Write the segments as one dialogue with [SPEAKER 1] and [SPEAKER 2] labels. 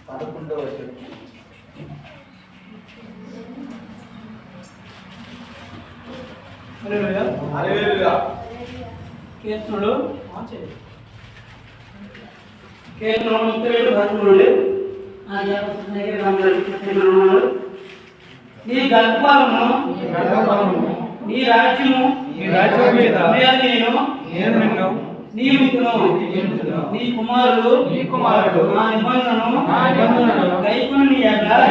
[SPEAKER 1] 11వ వచనం. హల్లెలూయా.
[SPEAKER 2] కీర్తనలు 37 నీ గర్భఫలము నీ రాజ్యము
[SPEAKER 1] మీద
[SPEAKER 2] నేను నిన్ను నియమించును. నీ కుమారుడు నా నిబంధనను గైకొనిన యెడల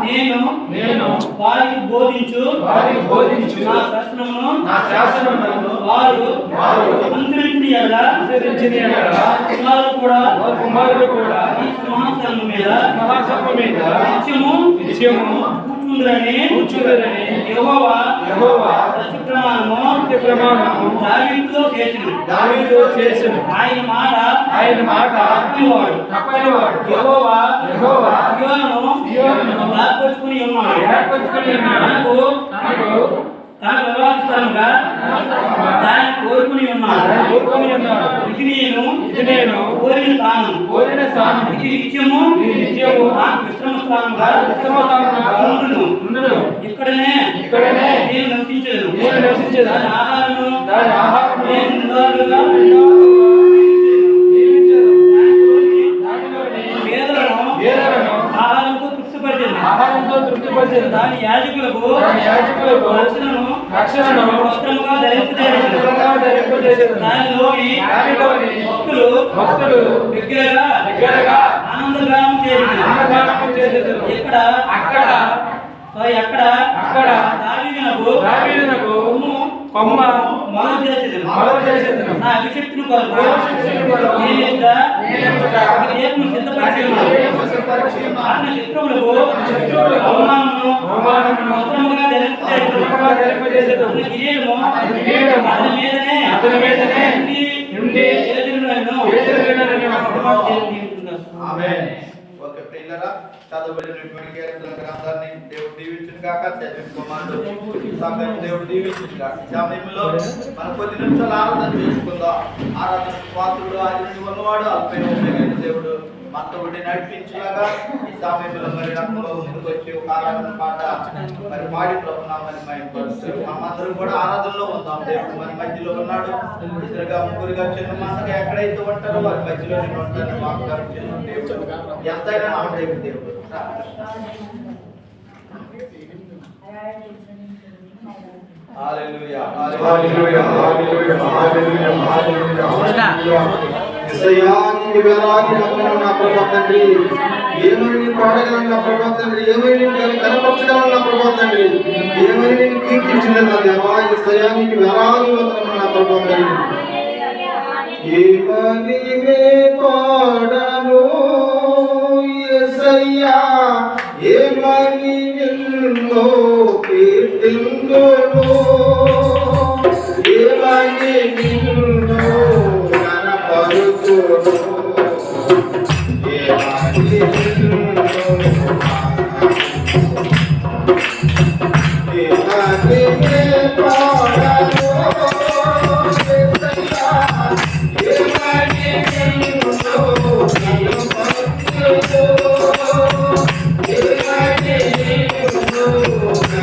[SPEAKER 2] నేను వారికి బోధించు నా శాసనమును వారు అనుసరించిన యెడల కుమారుడు కూడా ఈ సింహాసనము మీద నిత్యము కూర్చుందురని యెహోవా సత్యప్రమాణము దావీదుతో చేసెను. ఆయన మాట తప్పనివాడు. యెహోవా సియోనును ఏర్పరచుకుని ఉన్నాడు. తనకు నివాసస్థలముగా దాన్ని కోరుకుని ఉన్నాడు. ఇది నేను కోరిన స్థానం. ఇది నిత్యము నాకు విశ్రమ స్థానముగా ఉండును. ఇక్కడనే నేను నివసించెదను. దాని ఆహారము నేను నిందాలుగా ఆహారంతో తృప్తిపరిచేది. దాని యాజకులకు రక్షణను వస్త్రముగా ధరింపజేసేది. దానిలోని భక్తులు బిగ్గరగా ఆనందగానం చేసేది. అక్కడ దావీదునకు కొమ్మ మొదలు చేసేది. నా అభిషక్తిని కొరకు నేను సిద్ధపరిచేది. అతని శత్రువులకు అవమానమును వస్త్రముగా ధరింపజేసేది. అతని మీదనే నుండి
[SPEAKER 1] ఆమేన్. ఓకే ప్రియులారా, చదవబడినటువంటి కీర్తనల గ్రంథాన్ని దేవుడు దీవించును గాక. చదువుకోమంటూ సంఘం దేవుడు దీవించును గాక. ఈ సమయంలో మనం కొద్ది నిమిషాలు ఆరాధన చేసుకుందాం. ఆరాధన పాత్రుడు ఆదిని ఉన్నవాడు అల్పైన దేవుడు మనతో ఉండి నడిపించులాగా ఈ సమయంలో మరి రక్తంలో ముందుకు వచ్చి ఒక ఆరాధన పాట మరి పాడి ప్రభునామని మైపరుస్తారు. మనమందరం కూడా ఆరాధనలో ఉందాం. దేవుడు మన మధ్యలో ఉన్నాడు. ఇద్దరుగా ముగ్గురుగా చిన్న మనగా ఎక్కడైతే ఉంటారో వారి మధ్యలో నేను ఉంటానని వాగ్దానం చేసిన దేవుడు ఎంతైనా నామదేవి దేవుడు. హల్లెలూయా హల్లెలూయా హల్లెలూయా హల్లెలూయా హల్లెలూయా. యేసయ్యాని వేలాది వందనాలు నా ప్రభువా తండ్రి. ఏమని నేను పాడగలను నా ప్రభువా తండ్రి. ఏమని నేను కనపరచగలను నా ప్రభువా తండ్రి. ఏమని నేను కీర్తించగలను నా దేవా. యేసయ్యాని వేలాది వందనాలు నా ప్రభువా తండ్రి. ఏమని నే పాడను యేసయ్యా. ఏమని నిన్ను కీర్తింతును. ఏమని నిన్ను కనపరుచును. ఏమని నిన్ను ఏమని నే పాడను యేసయ్యా. ఏమని నిన్ను కనపరుచును. ఏమని నిన్ను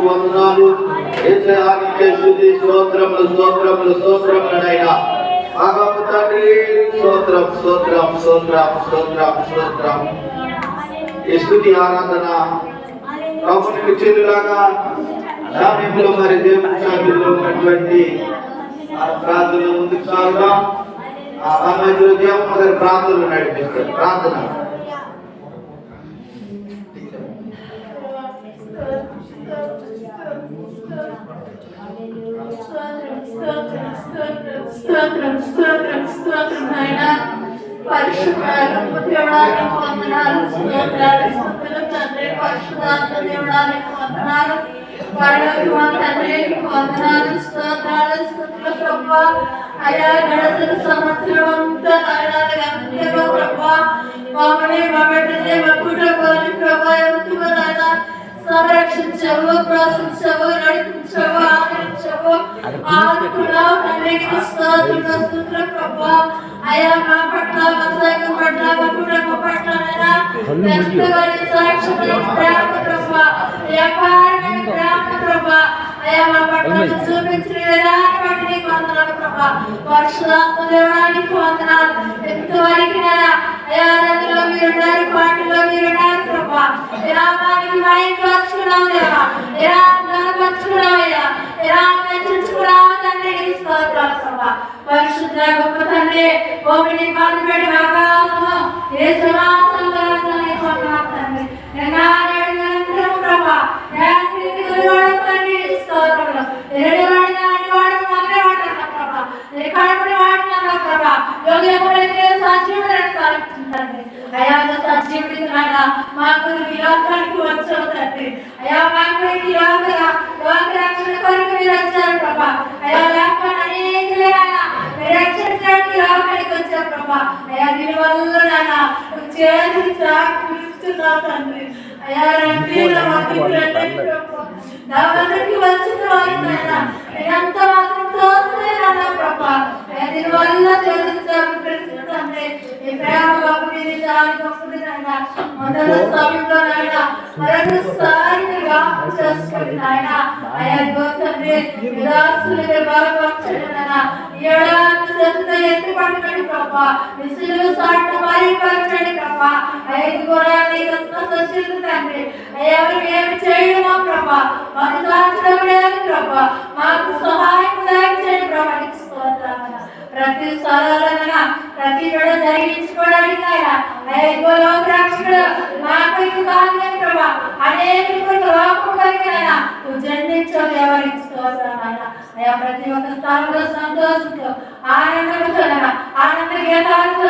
[SPEAKER 1] వందనాలు యేసయ్యానికి స్తుతి స్తోత్రములు స్తోత్రములు స్తోత్రములనైనా ఆగమ తండ్రి స్తోత్రం స్తోత్రం స్తోత్రం స్తోత్రం స్తోత్రం ఈ స్తుతి ఆరాధన ప్రభునికి చెల్లులాగా సమయంలో మరి దేవుని సన్నిధిలో ఉన్నటువంటి ప్రార్థన ముందుకు సాగుదాం. ఆ మధ్యలో దేవుని గారి ప్రార్థనలు నడిపిస్తారు. ప్రార్థన
[SPEAKER 3] స్తోత్రం స్తోత్రం స్తోత్రం నాయనా పరిశుద్ధాత్మ దేవుడానికి వందనాలు స్తోత్రాలు స్తుతులు తండ్రి పరిశుద్ధాత్మ దేవుడానికి వందనాలు పరలోకమ తండ్రికి వందనాలు స్తోత్రాలు స్తుతులు ప్రభువా అయా గడచిన సంవత్సరం అంతా నాయనా ప్రభువా మమ్మల్ని మా బిడ్డల్ని మా కుటుంబాన్ని ప్రభా ఎంతో నాయనా సంరక్షించవు ప్రోత్సహించవు నడిపించవు ఆదరించవు ఆదుకున్నావు తండ్రికి స్తోత్రం స్తుతులు ప్రభువా అయా మా పట్ల మా సంఘం పట్ల మా కుటుంబం పట్ల ఎంతగానో సాక్షి ప్రేమ ప్రభువా వ్యాపారమైన ప్రేమ ప్రభువా అయా మా పట్ల చూపించిన విధానం బట్టి నీకు వందనాలు ప్రభువా పరిశుద్ధాత్మ దేవుడానికి వందనాలు ఎంతవరకు అయా నదిలో మీరున్నారు, పాటలో మీరున్నారు ప్రభా. రామానికి మైండ్చుకున్నావు దేవా, గణపరుచుకున్నావయ్యా, మెచ్చుకున్నావు తండ్రి. స్తోత్రాలు ప్రభా. పరిశుద్ధ గొప్ప తండ్రి, భూమిని పాల్పడి ఆకాశము ఏ సింహాసనంలో తండ్రి నిన్నాడు ప్రభా. తండ్రి స్తోత్రములు. అయా సజీవుడికి మాకు విలోకానికి వచ్చావు తండ్రి. అయా మాకు రక్షణ కొరకు మీరు వచ్చారు ప్రభా. అయా లేకపోతే అనేకలే మీరు రక్షించడానికి లోకానికి వచ్చారు ప్రభా. అయా దీని వల్ల నువ్వు చేతులు సాక్షిస్తున్నావు తండ్రి. అయా రండి నా దగ్గరికి వచ్చిన వారు ఎంత మాత్రం తోసలేనా ప్రభా. దీనివల్ల తండ్రి ఈ ప్రేమ గొప్పది, చాలా గొప్పది నాయన. మొదటి సమయంలో నాయన మరొకసారి చేసుకుని నాయన అయా తండ్రి నిరాశులు బలపరచండి నాయన. ఏడాది చేతులతో ఎత్తి పట్టుకోండి ప్రభా. విసులు సాటు మరిపరచండి ప్రభా. తండ్రి ఎవరు ఏమి చేయడమో ప్రభా మాకు దాచడం లేదు ప్రభా. మాకు సహాయం దయచేయండి ప్రభా. ప్రతి స్థలాలైనా ప్రతి కూడా జరిగించుకోవడానికి రక్షకుడు మాకు కాదు ప్రభా. అనేక లోపలికైనా నువ్వు జన్మించావు ఎవరికి స్తోత్రాలైనా. అయ్యా ప్రతి ఒక్క స్థానంలో సంతోషంతో ఆనందంతో ఆనంద గీతాలతో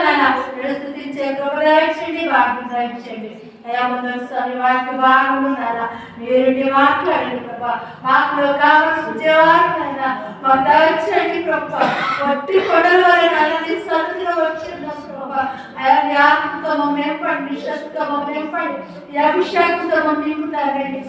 [SPEAKER 3] స్థుతించే కృప దయచేయండి, వాటిని దయచేయండి. అయ్యా ముందొకసారి వాటికి బాగున్నారా మీరు మాట్లాడండి ప్రభా. మాకు కావాల్సిన వారినైనా మాకు దయచేయండి ప్రభా. వట్టి కొడల వరకు సత్తులో వచ్చిందా ప్రభా. అయా జ్ఞాపకంతో మమ్మల్ని నింపండి, శక్తితో మమ్మల్ని నింపండి, ఈ అభిషేకంతో మమ్మల్ని నింపుతారండి.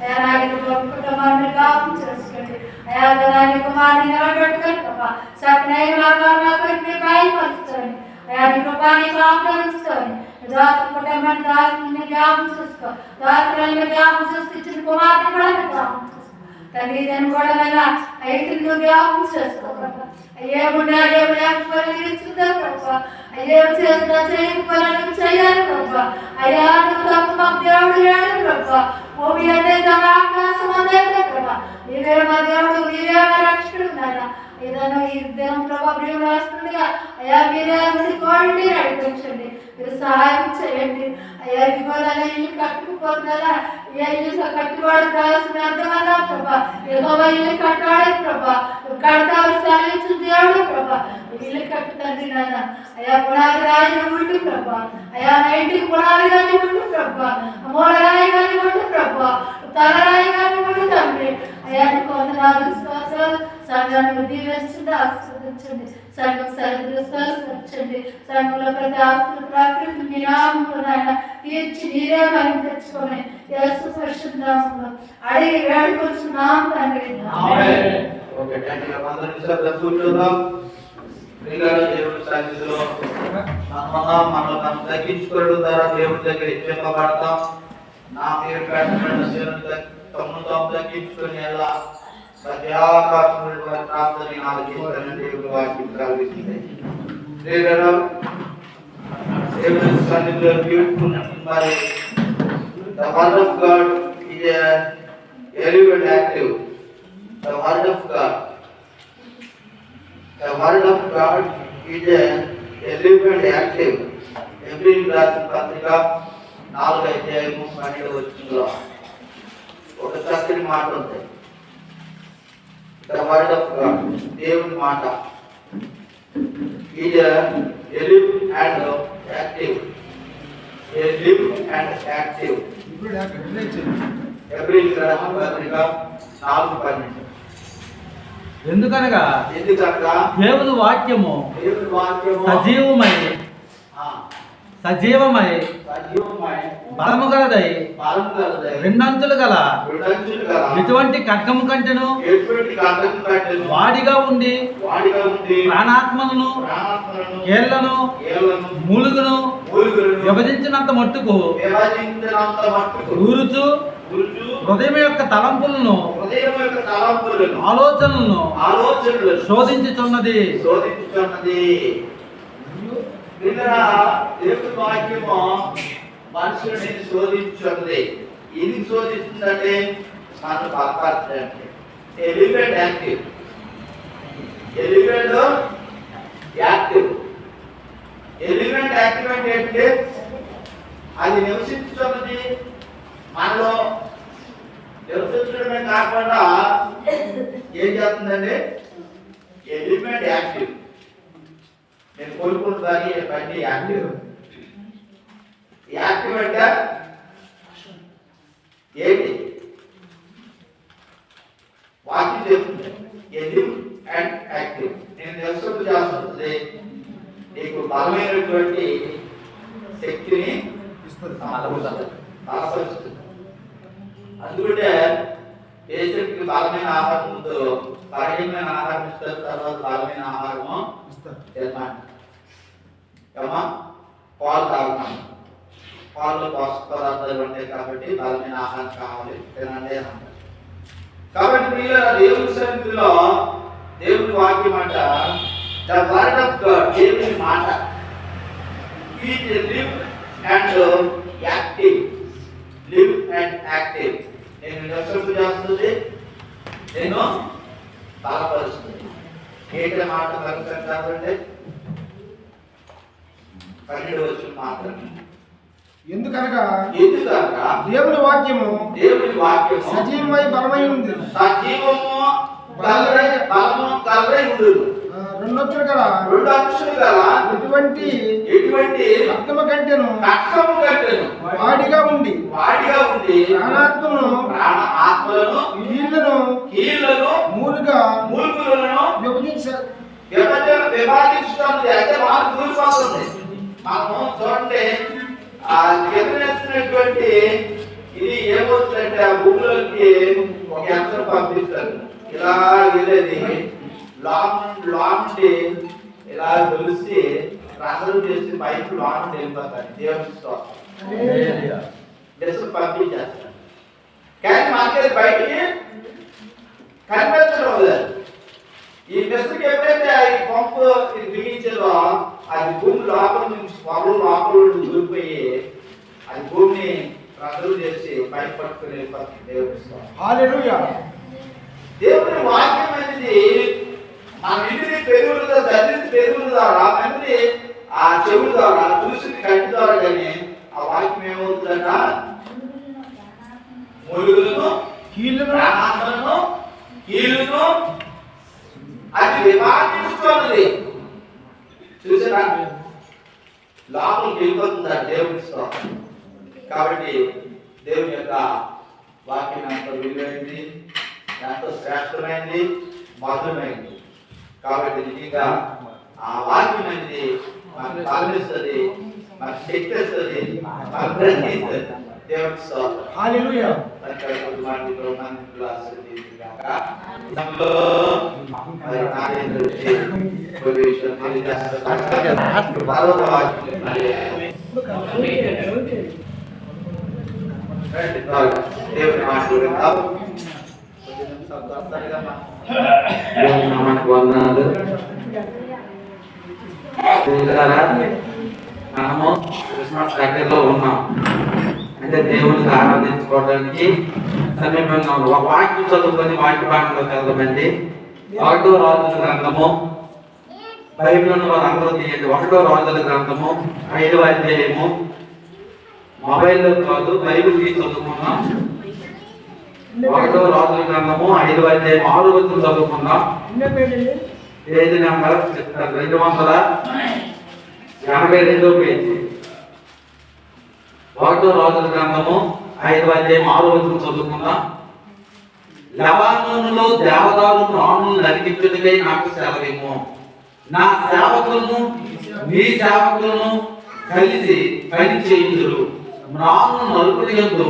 [SPEAKER 3] అయా నాయకు కుటుంబాన్ని కాపు చేసుకోండి. అయా దాని కుమారుని నిలబెట్టుకోండి ప్రభా. సత్యనయ మార్గాలు మాకు బయలుపరుస్తారండి. అయా నీ కృపాన్ని ఆకరించుకోండి. దాసు కుటుంబాన్ని దాసుని జ్ఞాపం చూసుకో, దాసులను జ్ఞాపం చూసుకొచ్చిన కుమారుని కూడా జ్ఞాపం చూసుకో తండ్రి. దాన్ని కూడా ఐదును జ్ఞాపం చేసుకో ప్రభా. అయ్యే ఉండాలి లేకపోతే ప్రభా. అయ్యే చేస్తా చేయకపోయినా చేయాలి ప్రభా. అయ్యా నువ్వు తప్ప మాకు దేవుడు లేడు ప్రభా. భూమి అనేది ఆకాశం అనేది ప్రభా. నీవే మా దేవుడు, నీవే మా రక్షకుడు నాయన. ఏదైనా ఈ దినం ప్రభా ప్రియులు రాస్తుండగా అయ్యా మీరే కోండి, నడిపించండి, మీరు సహాయం చేయండి. అయ్యా ఇవ్వాలని ఇల్లు కట్టుకుపోతున్నారా, ఏ ఇల్లు కట్టుబడి కావాల్సిన అర్థమన్నా ప్రభా. ఏదో ఇల్లు కట్టాడు ప్రభా. కడతావు సాధించిన దేవుడు ప్రభా. ఇల్లు కట్టుతండి నాన్న. అయ్యా పునాది రాయి ఉండు ప్రభా. అయ్యా నైంటికి పునాది కానీ ఉండు ప్రభా. మూల రాయి కానీ ఉండు ప్రభా. తలరాయి కానీ ఉండు తండ్రి. అయ్యా కొందరు సంఘాన్ని దీవించండి, ఆస్వాదించండి. సంఘం సరిగ్రహించండి. సంఘంలో ప్రతి ఆస్తులు ప్రాకృతి మీ నామంలో నాయన తీర్చి నీరే మనం తెచ్చుకొని యేసు పరిశుద్ధ నామంలో అడిగి వేడుకొచ్చున్నాం తండ్రి.
[SPEAKER 1] మనం తగ్గించుకోవడం ద్వారా దేవుడి దగ్గర ఇచ్చేపడతాం. నా పేరు తగ్గించుకొని ఎలా ప్రార్థన దేవుడు వాక్యం కలిగిస్తుంది. మరి the word of God is a living active. The word of God is a living active. Every రాసిన పత్రిక 4వ అధ్యాయము 12వ వచనంలో ఒక చక్కని మాట ఉంది. The word of God, దేవుని మాట is a living and active. A living and active. Every రాసిన పత్రిక 4:12.
[SPEAKER 2] ఎందుకనగా దేవుని వాక్యము సజీవమై బలము గలదై రెండంచులు గల ఎటువంటి ఖడ్గము కంటెను వాడిగా ఉండి ప్రాణాత్మలను ఏళ్లను మూలుగును విభజించినంత మట్టుకు ఊరుచు హృదయం యొక్క తలంపులను ఆలోచనలను శోధించుచున్నది.
[SPEAKER 1] దేవుని వాక్యము మనుషులని శోధించున్నది. ఇది శోధిస్తుందంటే మనం బలపరచడానికి ఎలిమెంట్ యాక్టివ్ ఎలిమెంట్ యాక్టివేట్ అంటే అది నివసించుతున్నది మనలో. నివసించడమే కాకుండా ఏం చేస్తుందంటే ఎలిమెంట్ యాక్టివ్. నేను కోరుకుంటున్నాను పని యాక్టివ్ అంటే ఏంటి? వాక్యం చెప్తుంది ఎలివ్ అండ్ యాక్టివ్. నేను నివసింపు చేస్తుంది నీకు బలమైనటువంటి శక్తిని బలపరుస్తుంది. అందుకంటే పేషెంట్కి బలమైన ఆహారం ముందు బలహీనమైన ఆహారం ఇస్తారు, తర్వాత బలమైన ఆహారము ఏమా పాలు తాగుతాం. పాలు పోషక పదార్థాలు ఉంటాయి కాబట్టి బలమైన ఆహారం కావాలి తినండి అని అంటారు. కాబట్టి మీరు దేవుని సన్నిధిలో దేవుని వాక్యం అంట ద వర్డ్ ఆఫ్ గాడ్, దేవుని మాట is live and active. Live and active. నేను నివసింపు చేస్తుంది, నేను బలపరుస్తుంది. ఏంటి మాట కలుగుతాం కాబట్టి 12వ వచనం మాత్రమే.
[SPEAKER 4] ఎందుకనగా
[SPEAKER 1] దేవుని వాక్యము
[SPEAKER 4] సజీవమై బలమై ఉంది.
[SPEAKER 1] సజీవము బలము కలదై ఉండును.
[SPEAKER 4] రెండు అక్షరాలు గల ఎటువంటి రక్తము కంటెను వాడిగా ఉండి ప్రాణాత్మలను కీళ్లను మూలుగులను
[SPEAKER 1] విభజించుతుంది. అయితే మనకు దూరిపోతుంది. మనము చూడండి ఆ ఎదురేస్తున్నటువంటి ఇది ఏమవుతుందంటే ఆ భూమిలోకి ఒక యంత్రం పంపిస్తారు. ఇలా వెళ్ళేది లాంటి ఇలా తెలిసి రంధ్రం చేసి పైపు లాంటి వెళ్ళిపోతారు. దేవుని స్తోత్రం పంపించేస్తారు. కానీ మనకి బయటికి కనిపించడం లేదు. ఈ మెస్సుకి ఎప్పుడైతే ఈ పంపు బిగించారో అది భూమి లోపల నుంచి పొలం లోపల దూరిపోయి అది భూమిని రంధ్రం చేసి పైకి పట్టుకుని వెళ్ళిపోతుంది. దేవుని వాక్యం అనేది మన ఇంటిని పెరుగులతో చదివిన పెరుగుల ద్వారా మంది ఆ చెవుల ద్వారా చూసిన కంటి ద్వారా కానీ ఆ వాక్యం ఏమవుతుందట మూలుగులను కీళ్ళను అది విభాగిస్తున్నది. చూసారా లోపలికి వెళ్ళిపోతుందా దేవుని స్తోత్రం. కాబట్టి దేవుని యొక్క వాక్యం ఎంతో విలువైంది, ఎంతో శ్రేష్టమైంది, మధురమైంది. కాబట్టి నిజంగా ఆ వాక్యం అనేది మనకు పాలిస్తుంది, మనకు శక్తి వస్తుంది, మనకు బ్రతికిస్తుంది. దేవుని స్తోత్రం.
[SPEAKER 4] హల్లెలూయా.
[SPEAKER 1] దేవుని మాటలు
[SPEAKER 5] వందనాలు. మనము క్రిస్మస్ దగ్గరలో ఉన్నాం అంటే దేవునికి ఆరాధించుకోవడానికి సమీపంగా ఉన్నాం. ఒక వాక్యం చదువుకొని వాక్య భాగంలోకి వెళ్దామండి. 1వ రాజుల గ్రంథము బైబిల్ ఉన్న వారు అందరూ తీయండి. 1వ రాజుల గ్రంథము 5వ అధ్యాయము. మొబైల్లో కాదు, బైబిల్ తీసి చదువుకున్నాం. 1వ రాజుల గ్రంథము 5వ అధ్యాయం 6వ వచనం చదువుకుందాం. పేజీ నెంబర్ చెప్తారు 282వ పేజీ. 1వ రాజుల గ్రంథము 5వ అధ్యాయం 6వ వచనం చదువుకుందాం. లెబానోనులో దేవదారు ప్రాణులను నరికించుటకై నాకు సెలవిమ్ము. నా సేవకులను మీ సేవకులను కలిసి పని చేయుదురు. మ్రాను నరుకుడి యందు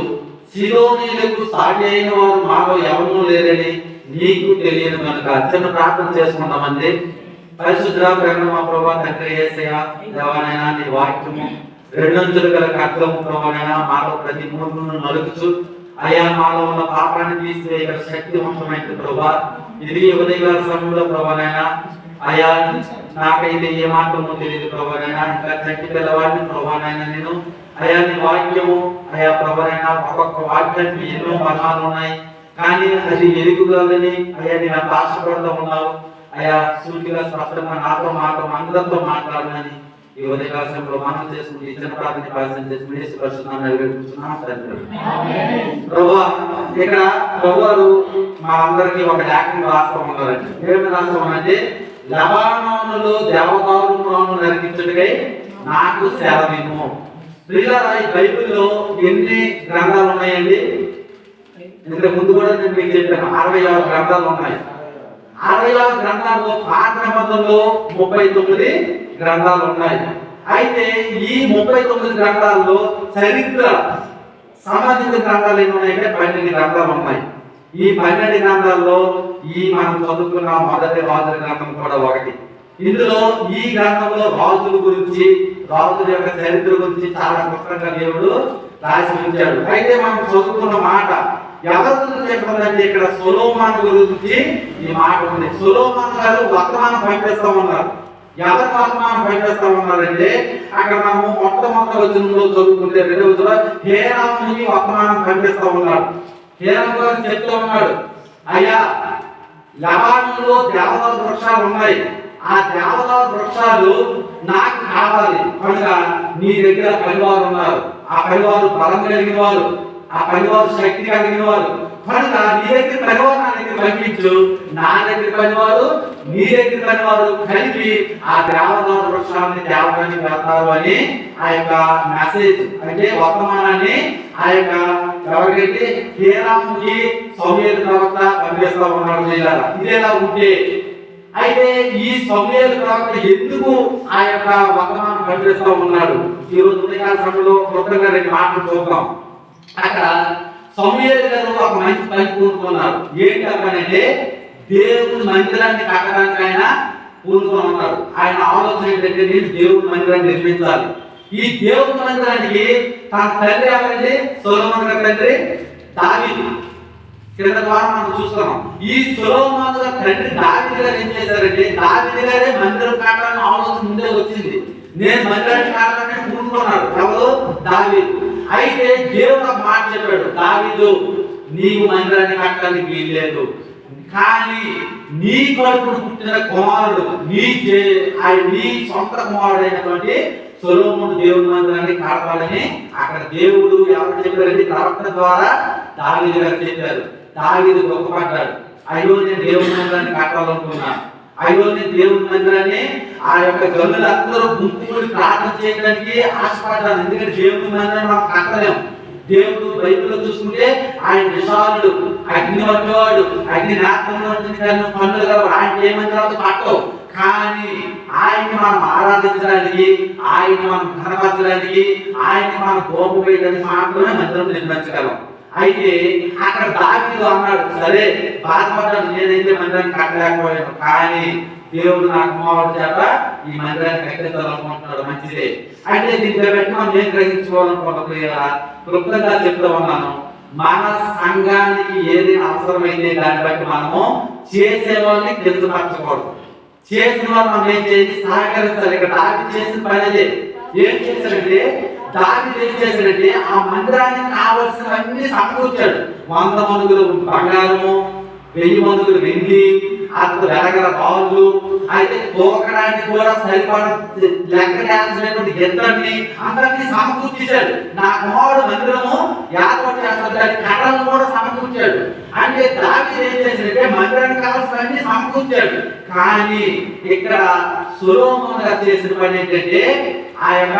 [SPEAKER 5] సిలోనీయులకు సాటి అయిన వారు మాలో ఎవరూ లేరని నీకు తెలియదు కనుక. చిన్న ప్రార్థన చేసుకుందామండి. పరిశుద్ధ ప్రేమ ప్రభా తండ్రి యేసయ్య దేవానైనా నీ వాక్యము రెండంచులు గల ఖడ్గము ప్రభానైనా మాలో ప్రతి మూడును నలుగుచు అయ్యా మాలో ఉన్న పాపాన్ని తీసివేయ శక్తివంతమైన ప్రభా ఇది ఉదయకాల సమయంలో ప్రభానైనా అయ్యా నాకైతే ఏ మాత్రమో తెలియదు ప్రభానైనా, ఇంకా చంటి పిల్లవాడిని ప్రభానైనా నేను అయ్యా నీ వాక్యము అయ్యా ప్రభానైనా ఒక్కొక్క వాక్యానికి ఎన్నో మర్మాలు ఉన్నాయి, కానీ అది ఎరుగుగలని అయ్యా నేను అంత ఆశపడుతూ ఉన్నావు. అయ్యా సూటిగా స్పష్టంగా నాతో అందరితో మాట్లాడాలని ఈ ఉదయకాల సమయంలో మనం చేసుకుంటే చిన్న ప్రార్థన ప్రార్థన చేసి పరిశుద్ధాన్ని నెరవేర్చుకున్నాం తండ్రి. ప్రభువా ఇక్కడ ప్రభువారు మా అందరికి ఒక లేఖను రాస్తూ ఉన్నారండి. ఏమి రాస్తూ ఉన్నారంటే, లెబానోనులో దేవదారులను నరికించుటకై నాకు సెలవిమ్ము. ప్రియులారా, ఈ బైబిల్లో ఎన్ని గ్రంథాలు ఉన్నాయండి? ఇంత ముందు కూడా నేను మీకు చెప్పాను 66 గ్రంథాలు ఉన్నాయి. 66 గ్రంథాల్లో పాత నిబంధనలో 39 గ్రంథాలు ఉన్నాయి. అయితే ఈ 39 గ్రంథాల్లో చరిత్ర సంబంధించిన గ్రంథాలు ఎన్ని ఉన్నాయంటే 12 గ్రంథాలు ఉన్నాయి. ఈ 12 గ్రంథాల్లో ఈ మనం చదువుకున్న మొదటి రాజుల గ్రంథం కూడా ఒకటి. ఇందులో ఈ గ్రంథంలో రాజుల గురించి, రాజుల యొక్క చరిత్ర గురించి చాలా స్పష్టంగా దేవుడు రాసి ఉంచాడు. అయితే మనం చదువుకున్న మాట ఎవరి గురించి చెప్పాలంటే ఇక్కడ సొలొమోను గురించి ఈ మాట ఉంది. సొలొమోను గారు వర్తమానం పంపిస్తా ఉన్నారు. ఎవరి వర్తమానం పంపిస్తా ఉన్నారంటే అక్కడ మనము మొట్టమొదటి వచనంలో చదువుకుంటే 2వ వచనంలో హేరామునికి వర్తమానం పంపిస్తా ఉన్నాడు. హేరాము గారు చెప్తూ ఉన్నాడు, అయ్యా లెబానోనులో దేవదారు వృక్షాలు ఉన్నాయి, ఆ దేవదారు వృక్షాలు నాకు కావాలి కనుక నీ దగ్గర పనివారు ఉన్నారు, ఆ పనివారు బలం కలిగిన వారు, ఆ పనివారు శక్తి కలిగిన వారు కనుక నీ దగ్గర పనివారు నా దగ్గర పంపించు, నా దగ్గర పనివారు నీ దగ్గర పనివారు కలిపి ఆ దేవదారు వృక్షాన్ని దేవతాన్ని వెళ్తారు అని ఆ యొక్క మెసేజ్ అంటే వర్తమానాన్ని ఆ యొక్క ఎవరికైతే హేరాముకి సమూయేలు ప్రవక్త పంపిస్తా ఉన్నాడు. ఇదేలా ఉంటే అయితే ఈ సమూయేలు ప్రవక్త ఎందుకు ఆ యొక్క వర్తమానం పంపిస్తా ఉన్నాడు? ఈ రోజు ఉదయకాల సమయంలో క్లుప్తంగా 2 మాటలు చూద్దాం. అక్కడ సమూయేలు గారు ఒక మంచి పని పూనుకున్నారు. ఏంటి అంటే దేవుని మందిరాన్ని కట్టడానికి ఆయన పూనుకొని ఉన్నారు. ఆయన ఆలోచన ఏంటంటే నేను దేవుని మందిరాన్ని నిర్మించాలి. ఈ దేవుని మందిరానికి తన తండ్రి ఎవరంటే సొలొమోను గారి తండ్రి దావీదు. కింద ద్వారా మనం చూస్తున్నాం. ఈ సొలొమోను గారి తండ్రి దావీదు గారు ఏం చేశారంటే దావీదు గారే మందిరం కట్టాలని ఆలోచన ముందే వచ్చింది. నేను మందిరాన్ని కట్టాలని పూనుకున్నాడు. ఎవరు? దావీదు. అయితే దేవుడు ఒక మాట చెప్పాడు, దావీదు నీవు మందిరాన్ని కట్టడానికి వీల్లేదు, కానీ నీ కడుపును పుట్టిన కుమారుడు నీ సొంత కుమారుడైనటువంటి సొలొమోను దేవుని మందిరాన్ని కట్టాలని అక్కడ దేవుడు ఎవరు చెప్పారంటే ప్రవక్త ద్వారా దావీదు గారు చెప్పారు. దావీదు గొప్పపడ్డాడు, అయ్యో నేను దేవుని మందిరాన్ని కట్టాలనుకున్నాను, అయ్యో నేను దేవుని మందిరాన్ని ఆ యొక్క గనులందరూ గుంపుకొని ప్రార్థన చేయడానికి ఆశపడ్డాను. ఎందుకంటే దేవుని మందిరాన్ని మనం కట్టలేము. దేవుడు బైబిల్లో చూసుకుంటే ఆయన విశాలుడు, అగ్ని వంటివాడు, అగ్ని నేత్రంలో పనులు గలవాడు. ఆయన ఏ మందిరాలు కట్టవు, కానీ ఆయన్ని మనం ఆరాధించడానికి, ఆయన్ని మనం ఘనపరచడానికి, ఆయన్ని మనం కోపం వేయడానికి మాత్రమే మందిరం నిర్మించగలం. అయితే అక్కడ దావీదు అన్నాడు, సరే బాధపడ్డాడు, నేనైతే మందిరాన్ని కట్టలేకపోయాను, కానీ దేవుడు నా కుమారుడు చేత ఈ మందిరాన్ని కట్టించాలనుకుంటున్నాడు. మంచిదే. అంటే దీంట్లో బట్టి మనం ఏం గ్రహించుకోవాలనుకుంటున్నా క్లుప్తంగా చెప్తూ ఉన్నాను. మన సంఘానికి ఏది అవసరమైతే దాన్ని బట్టి మనము చేసే వాళ్ళని కించపరచకూడదు. చేసిన వాళ్ళు మనం ఏం చేసి సహకరించాలి. ఇక్కడ దావీదు చేసిన పని అదే. ఏం చేశాడంటే దావీదు ఏం చేశాడంటే ఆ మందిరానికి కావలసినవన్నీ సమకూర్చాడు. 100 మణుగులు బంగారము, 1000 మణుగులు వెండి, అతను వెలగల బావులు, అయితే తోకడానికి కూడా సరిపడ లెక్క చేయాల్సినటువంటి యంత్రాన్ని అందరినీ సమకూర్చాడు. నా కుమారుడు మందిరము ఏర్పాటు చేస్తాడు, దాని కర్రలను కూడా సమకూర్చాడు. అంటే దావీదు ఏం చేశాడంటే మందిరానికి కావాల్సినవన్నీ సమకూర్చాడు. కానీ ఇక్కడ సొలొమోను గారు చేసిన పని ఏంటంటే ఆ యొక్క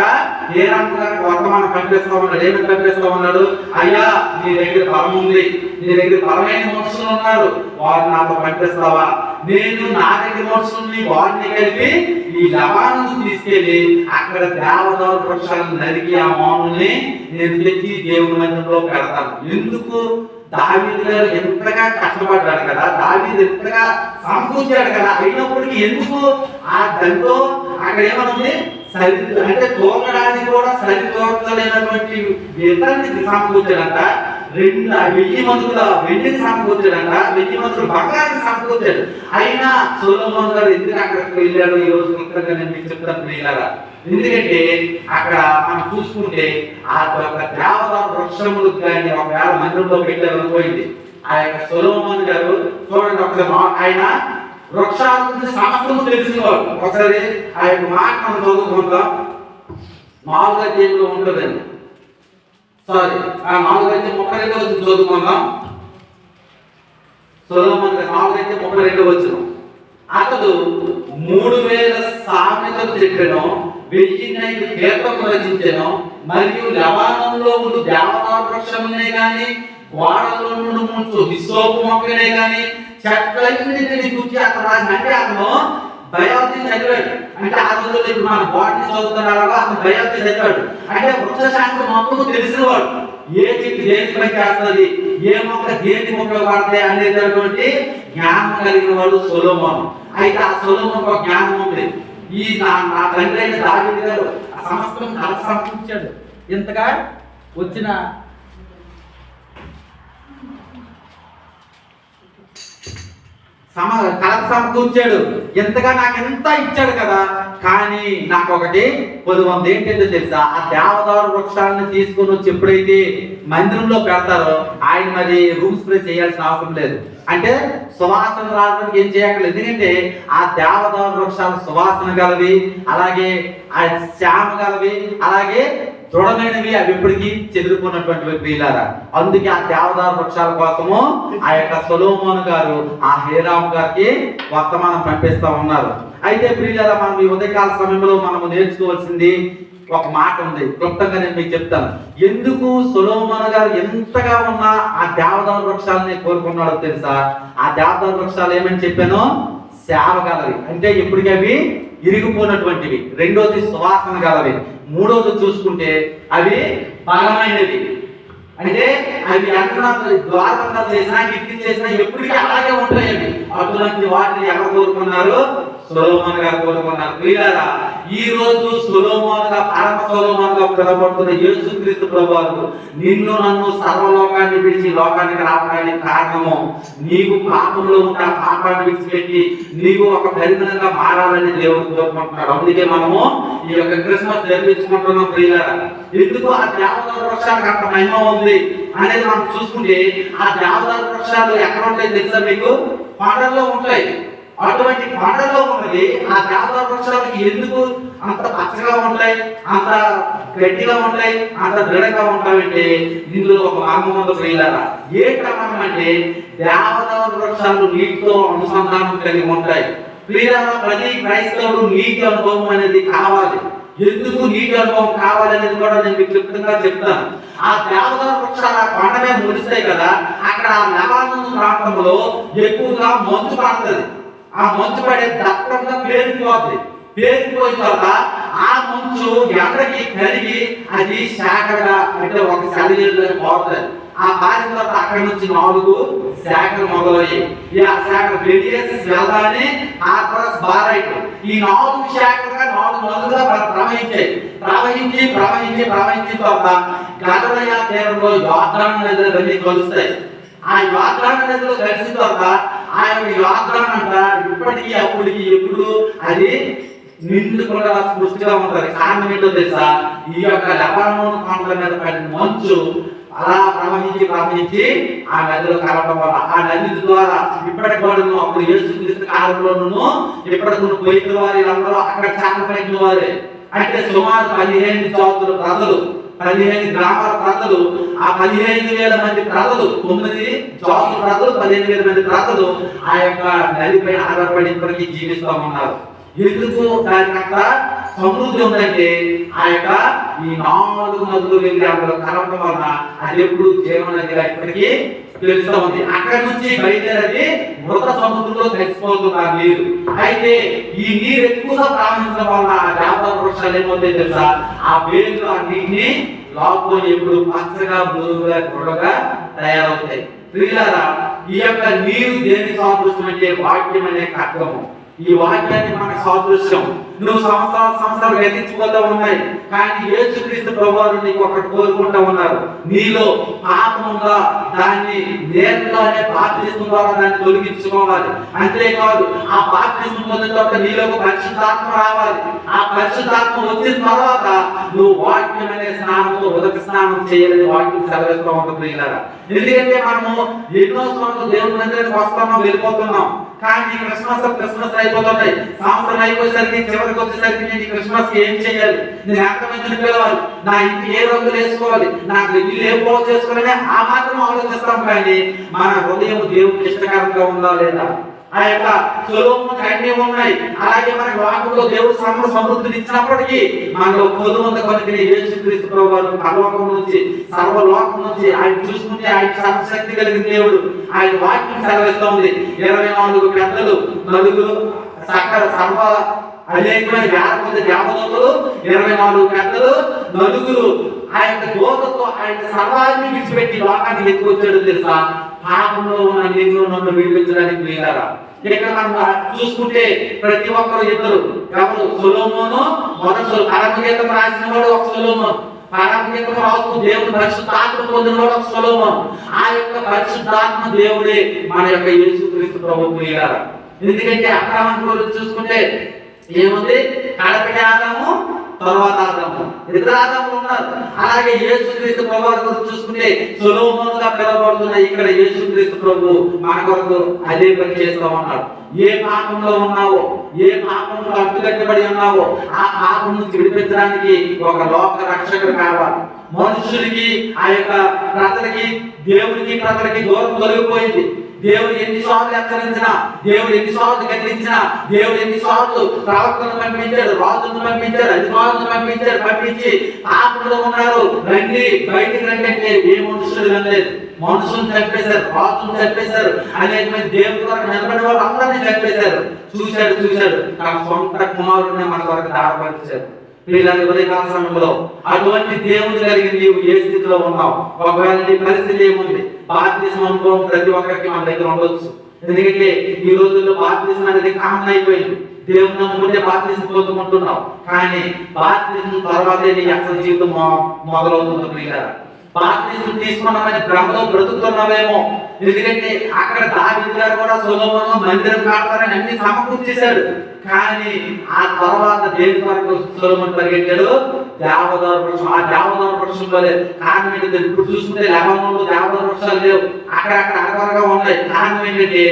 [SPEAKER 5] హేరాము గారికి వర్తమానం పంపిస్తా ఉన్నాడు. ఏమి పంపిస్తా ఉన్నాడు? అయ్యా నీ దగ్గర బలం ఉంది, నీ దగ్గర బలమైన మనుషులు ఉన్నారు, వారు నాతో పంపిస్తావా? నేను నా దగ్గర మనుషుల్ని వారిని కలిపి ఈ లెబానోను తీసుకెళ్లి అక్కడ దేవదారు వృక్షాలను నరికి ఆ మౌనుల్ని నేను తెచ్చి దేవుని మందిరంలో పెడతాను. ఎందుకు? దావీదు గారు ఎంతగా కష్టపడ్డాడు కదా, దావీదు ఎంతగా సమకూర్చాడు కదా, అయినప్పటికీ ఎందుకు ఆ దాంతో అక్కడ ఏమనుంది? అంటే తోకడానికి కూడా సరితోకలేనటువంటి ఇతరుని సమకూర్చాడంట. 1000 మందుల వెండిని సమకూర్చాడంట, 1000 మందులు బంగారాన్ని సమకూర్చాడు. అయినా సొలొమోను గారు ఎందుకు అక్కడికి వెళ్ళాడు ఈ రోజు క్లుప్తంగా నేను మీకు చెప్తాను ప్రియులారా. ఎందుకంటే అక్కడ మనం చూసుకుంటే ఆ యొక్క దేవదారు వృక్షములకు కానీ ఒకవేళ మందిరంలో పెట్టారనుకోయింది. ఆ యొక్క సొలొమోను గారు చూడండి, ఒకసారి ఆయన వృక్షాల గురించి సమస్తము తెలిసినవాడు. ఒకసారి ఆ యొక్క మాట మనం చదువుకుంటాం. 4వ అధ్యాయంలో ఉంటుందండి, సారీ 4వ అధ్యాయం 32వ చదువుకుందాం. సొలొమోను గారు 4వ అధ్యాయం 32వ వచనం. అతడు 3000 సామెతలు చెప్పాను, 1005 కీర్తనలు రచించాను, మరియు లెబానోనులో ఉండు దేవదారు వృక్షమునే గాని గోడలో నుండి ముంచు హిస్సోపు మొక్కనే గాని చెట్లన్నిటిని గురించి అతను రాసిన. అంటే అతను బయాలజీ చదివాడు. అంటే ఆ రోజుల్లో ఇప్పుడు మన బాటనీ చదువుతున్నాడు, అతను బయాలజీ చదివాడు. అంటే వృక్ష శాస్త్రం మొత్తం తెలిసినవాడు. ఏ చెట్టు దేనికి పని చేస్తుంది, ఏ మొక్క దేనికి ఉపయోగపడతాయి అనేటటువంటి జ్ఞానం కలిగిన వాడు సొలొమోను. అయితే ఆ సొలొమోనుకు ఒక జ్ఞానం ఉంది. ఈ నా తండ్రి అయిన దావీదు గారు ఆ సమస్తం కల సమకూర్చాడు.
[SPEAKER 2] ఇంతగా వచ్చిన
[SPEAKER 5] కళకు సమకూర్చాడు. ఎంతగా నాకు ఎంత ఇచ్చాడు కదా, కానీ నాకు ఒకటి పొదువంది. ఏంటంటే తెలుసా, ఆ దేవదారు వృక్షాలను తీసుకొని వచ్చి ఎప్పుడైతే మందిరంలో పెడతారో ఆయన మరి రూమ్ స్ప్రే చేయాల్సిన అవసరం లేదు. అంటే సువాసన రావడానికి ఏం చేయక్కర్లేదు. ఎందుకంటే ఆ దేవదారు వృక్షాలు సువాసన గలవి, అలాగే ఆ శ్యామ గలవి, అలాగే దృఢమైనవి, అవి ఎప్పటికీ చెదిరిపోయినటువంటి ప్రియులారా. అందుకే ఆ దేవదారు వృక్షాల కోసము ఆ యొక్క సొలొమోను గారు ఆ హీరాము గారికి వర్తమానం పంపిస్తా ఉన్నారు. అయితే ప్రియులారా, మనం ఈ ఉదయకాల సమయంలో మనము నేర్చుకోవాల్సింది ఒక మాట ఉంది. క్లుప్తంగా నేను మీకు చెప్తాను. ఎందుకు సొలొమోను గారు ఎంతగా ఉన్న ఆ దేవదారు వృక్షాలని కోరుకున్నాడో తెలుసా? ఆ దేవదారు వృక్షాలు ఏమని చెప్పానో, సేవ గలవి, అంటే ఎప్పటికీ అవి ఇరిగిపోయినటువంటివి. రెండోది సువాసన గలవి. మూడోది చూసుకుంటే అవి బలమైనవి, అంటే అవి అంతరాలు ద్వారంగా చేసినా కిటికీ చేసినా ఎప్పటికీ అలాగే ఉంటాయి. అవి అటువంటి వాటిని ఎవరు కోరుకున్నారు? సొలొమోను గారు కోరుకున్నారు. ప్రియులారా, ఈ రోజు సొలొమోనుగా పరమ సొలొమోనుగా పిలువబడుతున్న యేసుక్రీస్తు ప్రభువు నిన్ను నన్ను సర్వలోకాన్ని విడిచి లోకానికి రావడానికి కారణము నీవు పాపంలో ఉన్న పాపాన్ని విడిచిపెట్టి నీవు ఒక పరిణామంగా మారాలని దేవుడు కోరుకుంటున్నాడు. అందుకే మనము ఈ యొక్క క్రిస్మస్ జరిపించుకుంటున్నాం ప్రియులారా. ఎందుకు ఆ దేవదారు వృక్షాలకు అంత మహిమ ఉంది అనేది మనం చూసుకుంటే, ఆ దేవదారు వృక్షాలు ఎక్కడ ఉంటాయి తెలుసా మీకు? కొండల్లో ఉంటాయి. అటువంటి కొండలో ఉన్నది ఆ దేవదారు వృక్షాలకి ఎందుకు అంత పచ్చగా ఉంటాయి, అంత గట్టిగా ఉంటాయి, అంత దృఢంగా ఉంటాయంటే ఇందులో ఒక మర్మం ఉంది ప్రియులారా. ఏ క్రమం అంటే దేవదారు వృక్షాలు నీటితో అనుసంధానం కలిగి ఉంటాయి. ప్రియులారా, ప్రతి క్రైస్తవుడు నీటి అనుభవం అనేది కావాలి. ఎందుకు నీటి అనుభవం కావాలనేది కూడా నేను మీకు క్లుప్తంగా చెప్తాను. ఆ దేవదారు వృక్షాలు ఆ కొండ మీద ముడిస్తాయి కదా, అక్కడ ఆ లెబానోను ప్రాంతంలో ఎక్కువగా మంచు పడుతుంది. ఆ మంచు పడే దట్టంగా పేరుకుపోతుంది. పేరుకుపోయిన తర్వాత ఆ మంచు ఎండకి కరిగి అది శాఖగా, అంటే ఒక శరీరంలో పోతుంది. ఆ పారిన తర్వాత అక్కడి నుంచి 4 శాఖలు మొదలయ్యాయి. ఈ ఆ శాఖలు బెలియస్, వెల్దాని, ఆర్ట్రస్, బారైట్, ఈ 4 శాఖలుగా 4 నదులుగా ప్రవహించాయి. ప్రవహించిన తర్వాత గలిలయ తీరంలో యోర్దాను నదులు వెళ్ళి కలుస్తాయి. ఆ యోర్దాను నదిలో కలిసిన తర్వాత ఆ యొక్క యోర్దాను అంట ఇప్పటికీ అప్పటికి ఎప్పుడు అది నిండుకుండా పుష్టిగా ఉంటుంది. కారణం ఏంటో తెలుసా? ఈ యొక్క లెబానోను కొండల మీద పడిన మంచు అలా ప్రవహించి ఆ నదిలో కలవడం వల్ల ఆ నది ద్వారా ఇప్పటికి కూడా అప్పుడు యేసుక్రీస్తు కాలంలోనూ ఇప్పటికి పొయ్యిల వారి అందరూ అక్కడ చేపలు పట్టిన వారే. అంటే సుమారు 15 చోట్ల ప్రజలు, 15 గ్రామాల ప్రజలు, ఆ 15,000 మంది ప్రజలు, 9 చోట్ల ప్రజలు, 15,000 మంది ప్రజలు ఆ యొక్క నదిపై ఆధారపడి ఇప్పటికీ జీవిస్తూ ఉన్నారు. ఎందుకు దానికి అక్కడ సమృద్ధి ఉందంటే ఆ యొక్క ఈ 4 నదులు వెళ్ళి అందులో కలవడం వలన అది ఎప్పుడు జీవన నదిగా ఇప్పటికీ తెలుస్తూ ఉంది. అక్కడి నుంచి బయలుదేరి మృత సముద్రంలో కలిసిపోతున్నారు నీరు. అయితే ఈ నీరు ఎక్కువగా ప్రవహించడం వలన ఆ దేవదారు వృక్షాలు ఏమవుతాయి తెలుసా? ఆ వేర్లు ఆ నీటిని లాక్కొని ఎప్పుడు పచ్చగా, మృదువుగా, దృఢగా తయారవుతాయి. ప్రియులారా, ఈ యొక్క నీరు దేని సాదృశ్యం అంటే వాక్యం అనే ఖడ్గము. ఈ వాక్యాన్ని మనకు సాదృశ్యం. నువ్వు సంవత్సరాలు గతించిపోతా ఉన్నాయి, కానీ యేసుక్రీస్తు ప్రభువారు నీకు ఒకటి కోరుకుంటా ఉన్నారు. నీలో పాపం ఉందా, దాన్ని నేర్పులోనే బాప్తిస్మం ద్వారా దాన్ని తొలగించుకోవాలి. అంతేకాదు, ఆ బాప్తిస్మం పొందిన తర్వాత నీలో పరిశుద్ధాత్మ రావాలి. ఆ పరిశుద్ధాత్మ వచ్చిన తర్వాత నువ్వు వాక్యం అనే స్నానంతో ఉదక స్నానం చేయాలని వాక్యం సెలవిస్తూ ఉంటుంది. ఎందుకంటే మనము ఎన్నో సంవత్సరాలు దేవుని మందిరానికి వస్తున్నాం, వెళ్ళిపోతున్నాం, కానీ క్రిస్మస్ అయిపోతున్నాయి. సంవత్సరం అయిపోయేసరికి చివరికి వచ్చేసరికి నేను క్రిస్మస్ ఏం చేయాలి, నేను ఎంతమందిని పిలవాలి, నా ఇంటికి ఏ రంగులు వేసుకోవాలి, నాకు ఇల్లు ఏం బాగు చేసుకోవాలని ఆ మాత్రం ఆలోచిస్తాం. కానీ మన హృదయం దేవుడికి ఇష్టకరంగా ఉందా లేదా? ఆ యొక్క సొలొమోనుకి అన్నీ ఉన్నాయి. అలాగే మనకి వాక్యంలో దేవుడు సమృద్ధిని ఇచ్చినప్పటికీ మనలో కొద్దిమంత కొనికి యేసుక్రీస్తు ప్రభువారు పరలోకం నుంచి సర్వలోకం నుంచి ఆయన చూసుకుంటే ఆయన సర్వశక్తి కలిగిన దేవుడు. ఆయన వాక్యం సెలవిస్తోంది. 24 పెద్దలు, నలుగురు సకల సర్వ అనేకమైన 50 దేవదూతలు, 24 పెద్దలు, నలుగురు ఆ యొక్క దూతతో ఆయన సర్వాన్ని విడిచిపెట్టి లోకానికి ఎక్కువ వచ్చాడు తెలుసా? పాపంలో ఉన్న నిన్ను నన్ను విడిపించడానికి వీలారా. ఇక్కడ మనం చూసుకుంటే ప్రతి ఒక్కరు ఇద్దరు, ఎవరు? సొలొమోను, మొదటి పరమగీతం రాసిన వాడు ఒక సొలొమోను, పరమగీతం రాస్తూ దేవుడు పరిశుద్ధాత్మ పొందిన వాడు ఒక సొలొమోను. ఆ యొక్క పరిశుద్ధాత్మ దేవుడే మన యొక్క యేసుక్రీస్తు ప్రభువు వీలారా. ఎందుకంటే అక్రమంలో చూసుకుంటే ఏముంది? కడపటి ఆదాము, తర్వాత ఆదాము, ఇద్దరు ఆదాములు ఉన్నారు. అలాగే యేసుక్రీస్తు ప్రభువు చూసుకుంటే సొలొమోనుగా పిలువబడుతున్న ఇక్కడ యేసుక్రీస్తు ప్రభువు మన కొరకు అదే పని చేస్తూ ఉన్నాడు. ఏ పాపంలో ఉన్నావో, ఏ పాపంలో అడ్డుకట్టబడి ఉన్నావో ఆ పాపం నుంచి విడిపించడానికి ఒక లోక రక్షకుడు కావాలి. మనుషులకి, ఆ యొక్క ప్రజలకి, దేవుడికి ప్రజలకి దూరం తొలగిపోయింది. దేవుడు ఎన్నిసార్లు హెచ్చరించినా, దేవుడు ఎన్నిసార్లు ఖండించినా, దేవుడు ఎన్నిసార్లు ప్రవక్తలను పంపించాడు, రాజులను పంపించాడు, అధికారులను పంపించి పాపంలో ఉన్నారు, రండి బయటికి రండి అంటే ఏ మనుషులు వెళ్ళలేదు. మనుషులను చంపేశారు, రాజులను చంపేశారు, అనేకమంది దేవుడి కొరకు నిలబడి వాళ్ళు అందరినీ చంపేశారు. చూశాడు తన సొంత కుమారుడిని మన కొరకు దారపరిచారు. పిల్లలు ఉదయకాల సమయంలో అటువంటి దేవుడు కలిగి నీవు ఏ స్థితిలో ఉన్నావు? ఒకవేళ నీ పరిస్థితి ఏముంది? బాప్తిస్మం అనుభవం ప్రతి ఒక్కరికి మన దగ్గర ఉండొచ్చు. ఎందుకంటే ఈ రోజుల్లో బాప్తిస్మం అనేది కామన్ అయిపోయింది. దేవుని నమ్ముకుంటే బాప్తిస్మం పొందుకుంటున్నావు, కానీ బాప్తిస్మం తర్వాతే నీ అసలు జీవితం మొదలవుతుంది. పిల్లలు బాప్తిస్మం తీసుకున్నామని భ్రమలో బ్రతుకుతున్నావేమో. ఎందుకంటే అక్కడ దావీదు గారు కూడా సొలొమోను మందిరం కడతారని అన్ని సమకూర్చేశాడు, కానీ ఆ తర్వాత దేని వరకు సొలొమోను పరిగెట్టాడు? దేవదారు వృక్షం. ఆ దేవదారు వృక్షం వల్లే కారణం ఏంటంటే ఇప్పుడు చూసుకుంటే లెబానోన్లో దేవదారు వృక్షాలు లేవు, అక్కడక్కడ అరకొరగా ఉన్నాయి. కారణం ఏంటంటే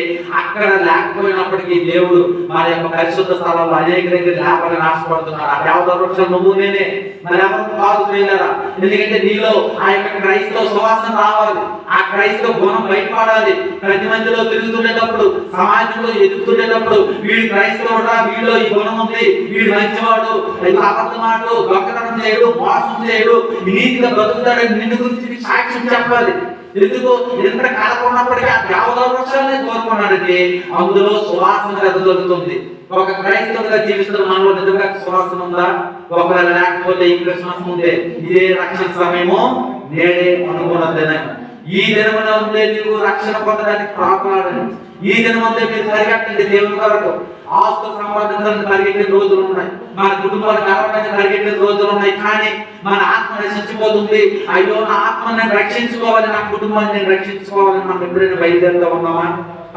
[SPEAKER 5] అక్కడ లేకపోయినప్పటికీ దేవుడు మన యొక్క పరిశుద్ధ స్థలాల్లో అనేక దగ్గర లేపాలని ఆశపడుతున్నాడు. ఆ దేవదారు వృక్షాలు నువ్వు నేనే, మరి ఎవరు కాదు చేయలేరా? ఎందుకంటే నీలో ఆ యొక్క క్రైస్తవ సువాసన రావాలి, ఆ క్రైస్తవ గుణం బయటపడాలి. ప్రతి మందిలో తిరుగుతుండేటప్పుడు, సమాజంలో ఎదుగుతుండేటప్పుడు వీడు క్రైస్తవుడా, వీడిలో ఈ గుణం ఉంది, వీడు మంచివాడు, అబద్ధమాడు, దొంగతనం చేయడు, మోసం చేయడు, నీతిగా బ్రతుకుతాడని నిన్ను గురించి సాక్ష్యం చెప్పాలి. ఎందుకు? ఎంత కాలకున్నప్పటికీ ఆ దేవదారు వృక్షాలనే కోరుకున్నాడంటే అందులో సువాసన దొరుకుతుంది. ఒక క్రైస్తవుడిగా జీవిస్తున్న మనలో నిజంగా సువాసన ఉందా? ఒకవేళ లేకపోతే ఈ క్రిస్మస్ ముందే ఇదే రక్షణ సమయము నేడే అనుకున్నదేనా? ఈ దినమున ఉండే నీవు రక్షణ పొందడానికి ప్రార్థనలు, ఈ దినమంతా మీరు పరిగెట్టండి దేవుని కొరకు. ఆస్తులు సంపాదించడానికి పరిగెట్టే రోజులు ఉన్నాయి, మన కుటుంబాలు కలవడానికి పరిగెట్టే రోజులు ఉన్నాయి, కానీ మన ఆత్మ రక్షించిపోతుంది. అయ్యో నా ఆత్మని నేను రక్షించుకోవాలి, నా కుటుంబాన్ని నేను రక్షించుకోవాలని మనం ఎప్పుడైనా బయలుదేరుతా ఉన్నామా?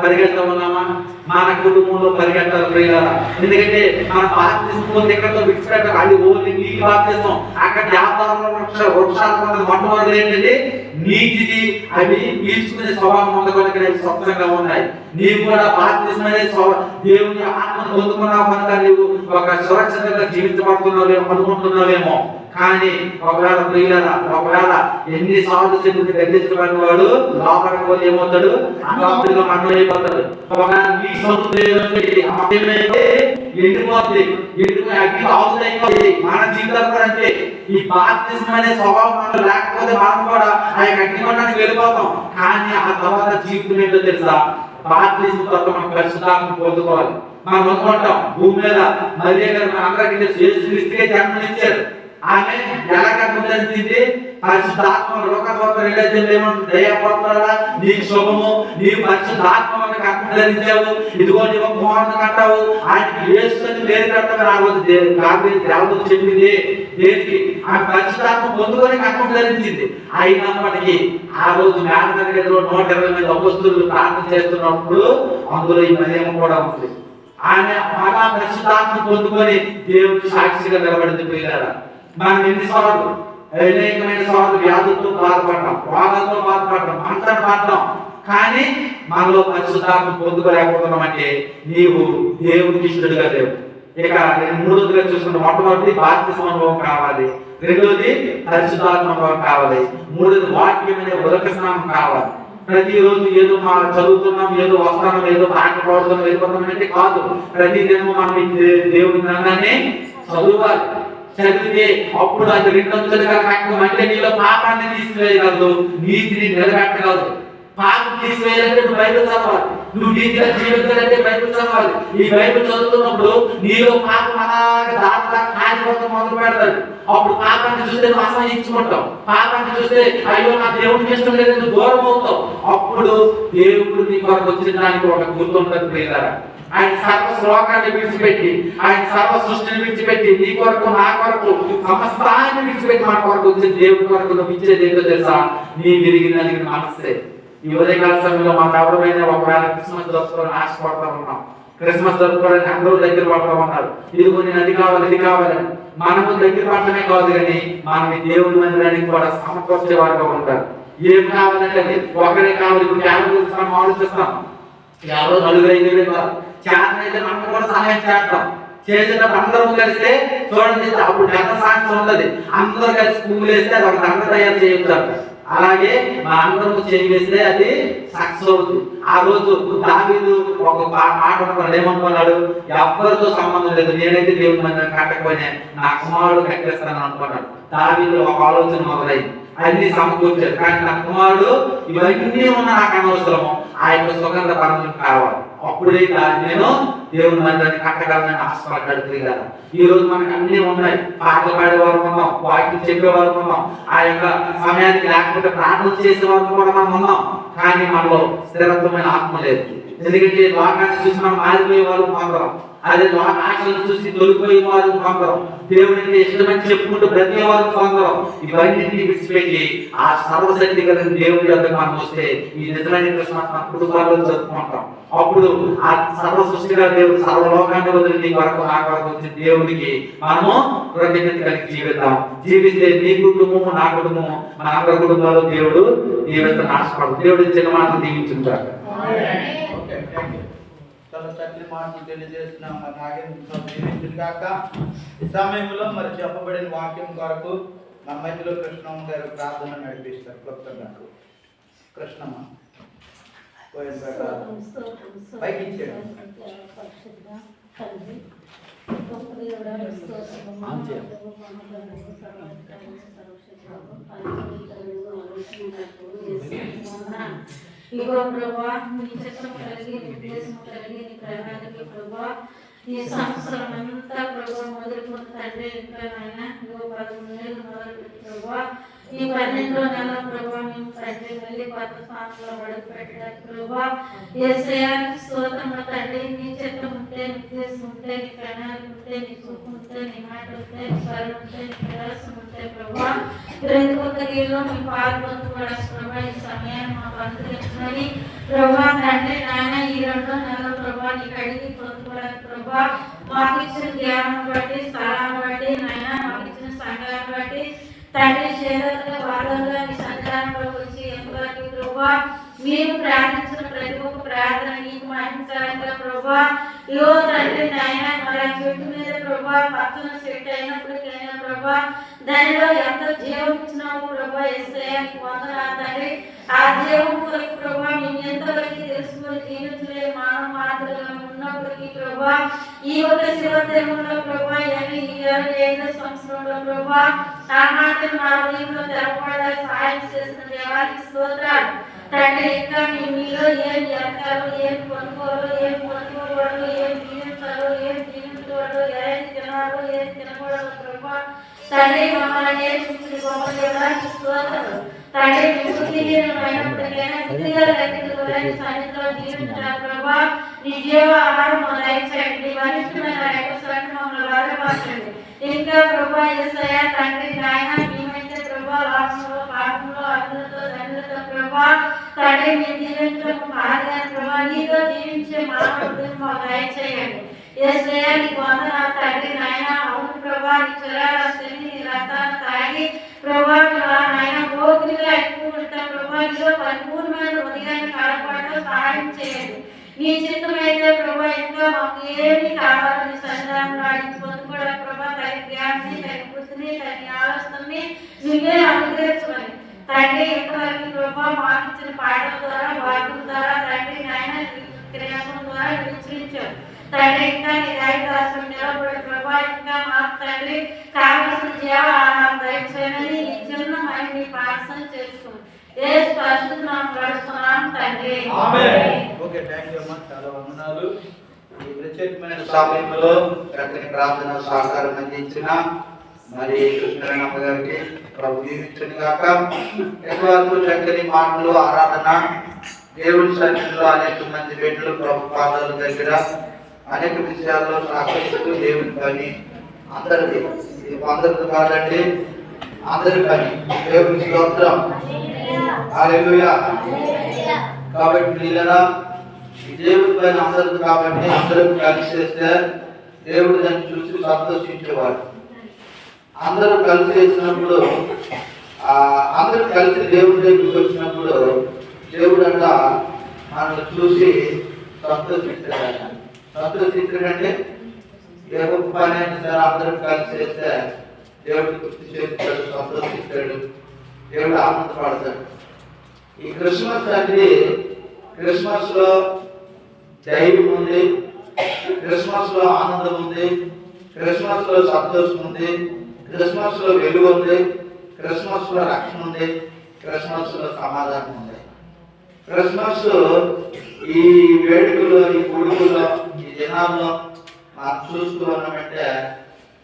[SPEAKER 5] పరిగెడతా ఉన్నామా? మన కుటుంబంలో పరిగెట్టాలి ప్రియులారా. ఎందుకంటే మన బాప్తిస్మం ఎక్కడో విడిచిపెట్టాలి, అది ఓన్లీ నీటి బాప్తిస్మం. అక్కడ వృక్షాలు మొట్టమొదటి ఏంటంటే నీటిది, అవి పీల్చుకునే స్వభావం ఉండగలిగిన స్వచ్ఛంగా ఉన్నాయి. నీవు కూడా బాప్తిస్మం అనే దేవుని ఆత్మ పొందుకున్నావు కనుక నీవు ఒక సురక్షితంగా జీవించబడుతున్నావేమో అనుకుంటున్నావేమో. కానీ ఒకవేళ ప్రియులారా, ఒకవేళ ఎన్నిసార్లు చెందుకు గద్దించబడిన వాడు లోపలికి పోతే ఏమవుతాడు? అనాథులుగా మండలైపోతాడు. ఒకవేళ నీ ఎండిపోతుంది, ఎండిపోయి అగ్ని ఆవుతైపోతుంది. మన జీవితాలు కూడా అంటే ఈ బాప్తిస్మం అనే స్వభావం మనలో లేకపోతే మనం కూడా ఆ యొక్క అగ్నిమండానికి వెళ్ళిపోతాం. కానీ ఆ తర్వాత జీవితం ఏంటో తెలుసా? బాప్తిస్మం తర్వాత మనం పరిశుద్ధాత్మను పొందుకోవాలి. మనం అనుకుంటాం భూమి మీద మరియ గారు అందరికీ యేసుక్రీస్తుకే జన్మనిచ్చారు, ఆమె ఎలా కట్టం ధరించింది? పరిశుద్ధాత్మ లోకస్వార్థ ఏమంటుంది? దయాపడుతున్నారా నీకు శుభము, నీ పరిశుద్ధాత్మ కట్టం ధరించావు, ఇదిగో నీ ఒక కుమారుని కట్టావు, ఆయనకి యేసు అని పేరు కట్టమని ఆ రోజు దేవత చెప్పింది. దేనికి? ఆ పరిశుద్ధాత్మ పొందుకొని కట్టం ధరించింది. అయినప్పటికీ ఆ రోజు మేడ దగ్గర 120 మంది అపొస్తలులు ప్రార్థన చేస్తున్నప్పుడు అందులో ఈ మరియమ్మ కూడా ఉంది. ఆమె బాగా పరిశుద్ధాత్మ పొందుకొని దేవుడికి సాక్షిగా నిలబడింది. పోయినారా మనం ఎన్నిసార్లు అనేకమైన సార్లు వ్యాధులతో బాధపడ్డాం, రోగాలతో బాధపడ్డాం, మంటలు పడ్డాం, కానీ మనలో పరిశుద్ధాత్మ పొందుకోలేకపోతున్నాం. అంటే నీవు దేవుడికి ఇష్టడుగా లేవు. ఇక నేను మూడోదిగా చూసుకున్న మొట్టమొదటి బాప్తిస్మ అనుభవం కావాలి, రెండోది పరిశుద్ధాత్మ అనుభవం కావాలి, మూడోది వాక్యమైన ఉదక స్నానం కావాలి. ప్రతిరోజు ఏదో మనం చదువుతున్నాం, ఏదో వస్తున్నాం, ఏదో పాట పాడుతున్నాం, వెళ్ళిపోతున్నాం అంటే కాదు. ప్రతి దినము మనం దేవుడి గ్రంథాన్ని చదువుకోవాలి. చదివితే అప్పుడు అది 200గా కట్టడం అంటే నీలో పాపాన్ని తీసివేయగలదు, నీతిని నిలబెట్టగలదు. పాపం తీసివేయాలంటే నువ్వు బైబిల్ చదవాలి, నువ్వు నీతిగా జీవించాలంటే బైబిల్ చదవాలి. ఈ బైబిల్ చదువుతున్నప్పుడు నీలో పాపం అలాగే దాంట్లో కాలిపోవడం మొదలు పెడతాడు. అప్పుడు పాపాన్ని చూస్తే నువ్వు అసహించుకుంటావు, పాపాన్ని చూస్తే అయ్యో నా దేవుడికి ఇష్టం లేదు నువ్వు దూరం అవుతావు. అప్పుడు దేవుడు నీ కొరకు వచ్చిన దానికి ఒక గుర్తుంటుంది. ప్రియులారా, ఆయన సర్వ శ్లోకాన్ని విడిచిపెట్టి, ఆయన సర్వ సృష్టిని విడిచిపెట్టి, నీ కొరకు నా కొరకు సమస్తాన్ని విడిచిపెట్టి మన కొరకు వచ్చిన దేవుడి కొరకు నువ్వు ఇచ్చేది ఏంటో తెలుసా? నీ విరిగిన మనస్సే. ఈ ఉదయకాల సమయంలో మనం ఎవరైనా ఒకవేళ క్రిస్మస్ జరుపుకోవాలని ఆశపడతా ఉన్నాం, క్రిస్మస్ జరుపుకోవడానికి అందరూ దగ్గర పడతా ఉన్నారు. ఇదిగో నేను అది కావాలి ఇది కావాలని. మనము దగ్గర పడటమే కాదు కానీ మనం ఈ దేవుడి మందిరానికి కూడా సమకూర్చే వారుగా ఉంటారు. ఏం కావాలంటే అది ఒకరే కావాలి. ఇప్పుడు గురించి మనం ఆలోచిస్తాం, ఎవరో 4-5 కాదు, చేతనైతే మనం కూడా సహాయం చేస్తాం. చేసేటప్పుడు అందరూ కలిస్తే చూడండి, అప్పుడు దండ సాక్షి ఉన్నది. అందరూ కలిసి పువ్వులు వేస్తే అది ఒక దండ తయారు చేయొచ్చు. అలాగే మా అందరూ చేస్తే అది సక్సెస్ అవుతుంది. ఆ రోజు దావీదు ఒక మాట ఏమనుకున్నాడు? ఎవరితో సంబంధం లేదు, నేనైతే దేవుడి మందిరం కట్టకపోయినా నా కుమారుడు కట్టేస్తాను అనుకున్నాడు. దావీదు ఒక ఆలోచన మొదలైంది, అన్ని సమకూర్చాడు. కానీ నా కుమారుడు ఇవన్నీ ఉన్న నాకు అనవసరము, ఆ యొక్క సుగంధ పరమం కావాలి, అప్పుడే నేను దేవుని మందిరాన్ని కట్టగలనని ఆశపడ్డాడు. కదా ఈ రోజు మనకు అన్ని ఉన్నాయి, పాటలు పాడేవారు ఉన్నాం, వాక్యం చెప్పేవారు ఉన్నాం, ఆ యొక్క సమయానికి లేకపోతే ప్రార్థన చేసేవారు కూడా మనం ఉన్నాం. కానీ మనలో స్థిరత్వమైన ఆత్మ లేదు. ఎందుకంటే లోకాన్ని చూసి మనం మారిపోయే వారు కొందరం, అదే లోకాశలను చూసి తొలిపోయే వారు కొందరం, దేవుడికి ఇష్టమని చెప్పుకుంటూ బ్రతికే వారు కొందరం. ఇవన్నింటినీ విడిచిపెట్టి ఆ సర్వశక్తి కలిగిన దేవుడి వద్దకు మనం వస్తే ఈ నిజమైన క్రిస్మస్ మన కుటుంబాల్లో జరుపుకుంటాం. అప్పుడు ఆ సర్వ సృష్టిగా దేవుడు సర్వలోకాన్ని వదిలి నీ కొరకు నా కొరకు వచ్చిన దేవుడికి మనము కృతజ్ఞత కలిగి జీవిద్దాం. జీవిస్తే నీ కుటుంబము నా కుటుంబము మన అందరి కుటుంబాల్లో దేవుడు దీవిస్తాను ఆశపడదు. దేవుడు చిన్న మాటలు దీవించుకుంటారు.
[SPEAKER 1] చాలా చక్కని మాటలు తెలియజేస్తున్నాం. మరి నాగేంద్ర కాక ఈ సమయంలో మరి చెప్పబడిన వాక్యం కొరకు మన మధ్యలో కృష్ణమ్మ గారు ప్రార్థన నడిపిస్తారు. క్లుప్తంగా కృష్ణమ్మ పైకి ఇచ్చాడు.
[SPEAKER 3] ఇగో ప్రభా, నీ చిత్తం కలిగి నీ ఉద్దేశం కలిగి నీ ప్రణాళిక ప్రభా, ఈ సంవత్సరం అంతా ప్రభా మొదలుకొని తండ్రి ఇంకా నాయన ఇగో 11 నెలలు మొదలుపెట్టి ప్రభా ఈ 12వ నెల ప్రభా మేము తండ్రి మళ్ళీ కొత్త స్థానంలో అడుగు పెట్టడానికి ప్రభా యేసయ్యానికి స్తోత్రములు తండ్రి. నీ చిత్తం ఉంటే, నీ ఉద్దేశం ఉంటే, నీ ప్రణాళిక ఉంటే, నీ చూపు ఉంటే, నీ మాట ఉంటే, నీ స్వరం ఉంటే, నీ ప్రయాసం ఉంటే ప్రభా గ్రంథిలో మీ పాల్గొంటూ కూడా ప్రభా ఈ సమయాన్ని మాకు అనుగ్రహించమని ప్రభా తండ్రి నాయన ఈ 2వ నెల ప్రభా నీకు అడిగి పొందుకోవడానికి ప్రభా మాకు ఇచ్చిన జ్ఞానం బట్టి, స్థలాన్ని బట్టి నాయన మాకు ఇచ్చిన సంఘాన్ని బట్టి తండ్రి చేతులుగా వారంగా నీ సంఘానికి వచ్చి ఎంతవరకు ప్రభా మీరు ప్రార్థించిన ప్రతి ఒక్క ప్రార్థన నీకు మహిమకరంగా ప్రభా యో తండ్రి నాయన మరి చెట్టు మీద ప్రభా పచ్చని చెట్టు అయినప్పటికైనా ప్రభా దానిలో ఎంత జీవం ఇచ్చినావు ప్రభా యేసయ్యానికి వందనాలు తండ్రి. ఆ జీవం కొరకు ప్రభా మేము ఎంతవరకు తెలుసుకొని జీవించలే మానవ మాటలుగా ఉన్నప్పటికీ ప్రభా ఈ ఒక శివదేవంలో ప్రభా ఈ 25వ సంవత్సరంలో ప్రభా ఆ మాటలు మా హృదయంలో తెరపడాలి సహాయం చేసిన దేవానికి స్తోత్రాలు తండ్రి. ఇంకా మీలో ఏం చేస్తారో, ఏం కొనుక్కోరు, ఏం కొనుక్కోకూడదు, ఏం జీవించాలో, ఏం జీవించకూడదు, ఏం తినాలో, ఏం తినకూడదు ప్రభా తండ్రి మమ్మల్ని నేర్పించిన గొప్ప దేవుడానికి స్తోత్రాలు. తండ్రి బుద్ధిహీనమైనప్పటికైనా బుద్ధిగా లెక్కలు సన్నిధిలో జీవించిన ప్రభా నీ జీవ ఆహారం దయచేయండి. వరిష్టమైన మమ్మల్ని బాధపరచండి. ఇంకా ప్రభా యేసయ్య తండ్రి నాయన మేమైతే ప్రభా లాభంలో పాపంలో అర్థంతో దండలతో ప్రభా తండ్రి మీ జీవించడం బాగా ప్రభా నీతో జీవించే మానవుడు మాకు దయచేయండి. యేసయ్య నీకు వందనాలు తండ్రి నాయన. అవును ప్రభా నీ చరాశని నీ రక్తాన్ని తాగి ప్రభా నాయన భోగిగా ఎక్కువ ఉంటాం ప్రభా నీలో పరిపూర్ణమైన హృదయాన్ని కాపాడటం సహాయం చేయండి. నీ చిత్తమైతే ప్రభా ఇంకా మాకు ఏమి కావాలని సన్నిధానంలో అడిగిపోతు కూడా ప్రభా తన జ్ఞానాన్ని తన బుద్ధిని తన ఆలోచనని నువ్వే అనుగ్రహించమని తండ్రి ఇంతవరకు ప్రభా మాకు ఇచ్చిన పాటల ద్వారా వాక్యం ద్వారా తండ్రి నాయన క్రియాసం ద్వారా విచ్చించారు తండ్రి. ఇంకా నీ దైవదాసం నిలబడి ప్రభా ఇంకా మాకు తండ్రి కావలసిన జీవ ఆహారం దయచేయమని ఈ చిన్న మరి నీ ప్రార్థన చేసుకుంది. యేసు పరిశుద్ధ నామములో ప్రార్థిస్తున్నాను తండ్రి.
[SPEAKER 1] ఆమేన్. ఓకే, థాంక్యూ అమ్మా, చాలా వందనాలు. ఈ ప్రత్యేకమైన సమయంలో చక్కని ప్రార్థన సహకారం అందించిన మరి కృష్ణరామ గారికి ప్రభు దీవించును గాక. ఎంతవరకు చక్కని మాటలు ఆరాధన దేవుని సన్నిధిలో అనేక మంది బిడ్డలు ప్రభు పాదాల దగ్గర అనేక విషయాల్లో సహకరిస్తూ దేవుని పని అందరిది, ఇది అందరిది కాదండి, అందరి పని. దేవుని స్తోత్రం, హల్లెలూయా. కాబట్టి ప్రియులారా ఈ దేవుడి పైన అందరిది కాబట్టి అందరూ కలిసి చేస్తే దేవుడు దాన్ని చూసి సంతోషించేవాడు. అందరూ కలిసి చేసినప్పుడు అందరూ కలిసి దేవుడి దగ్గరికి వచ్చినప్పుడు దేవుడు అంట మనల్ని చూసి సంతోషిస్తాడు. సంతోషిస్తాడంటే ఏ గొప్ప పని అయినా సరే అందరూ కలిసి చేస్తే దేవుడు గుర్తు చేస్తాడు, సంతోషిస్తాడు, దేవుడు ఆనందపడతాడు. ఈ క్రిస్మస్ అంటే క్రిస్మస్ లో ధైర్యం ఉంది, క్రిస్మస్ లో ఆనందం ఉంది, క్రిస్మస్ లో సంతోషం ఉంది, క్రిస్మస్ లో వెలుగు ఉంది, క్రిస్మస్ లో రక్షణ ఉంది, క్రిస్మస్ లో సమాధానం ఉంది. క్రిస్మస్ ఈ వేడుకలో ఈ గుడుగులో ఈ దినాల్లో మనం చూస్తూ ఉన్నామంటే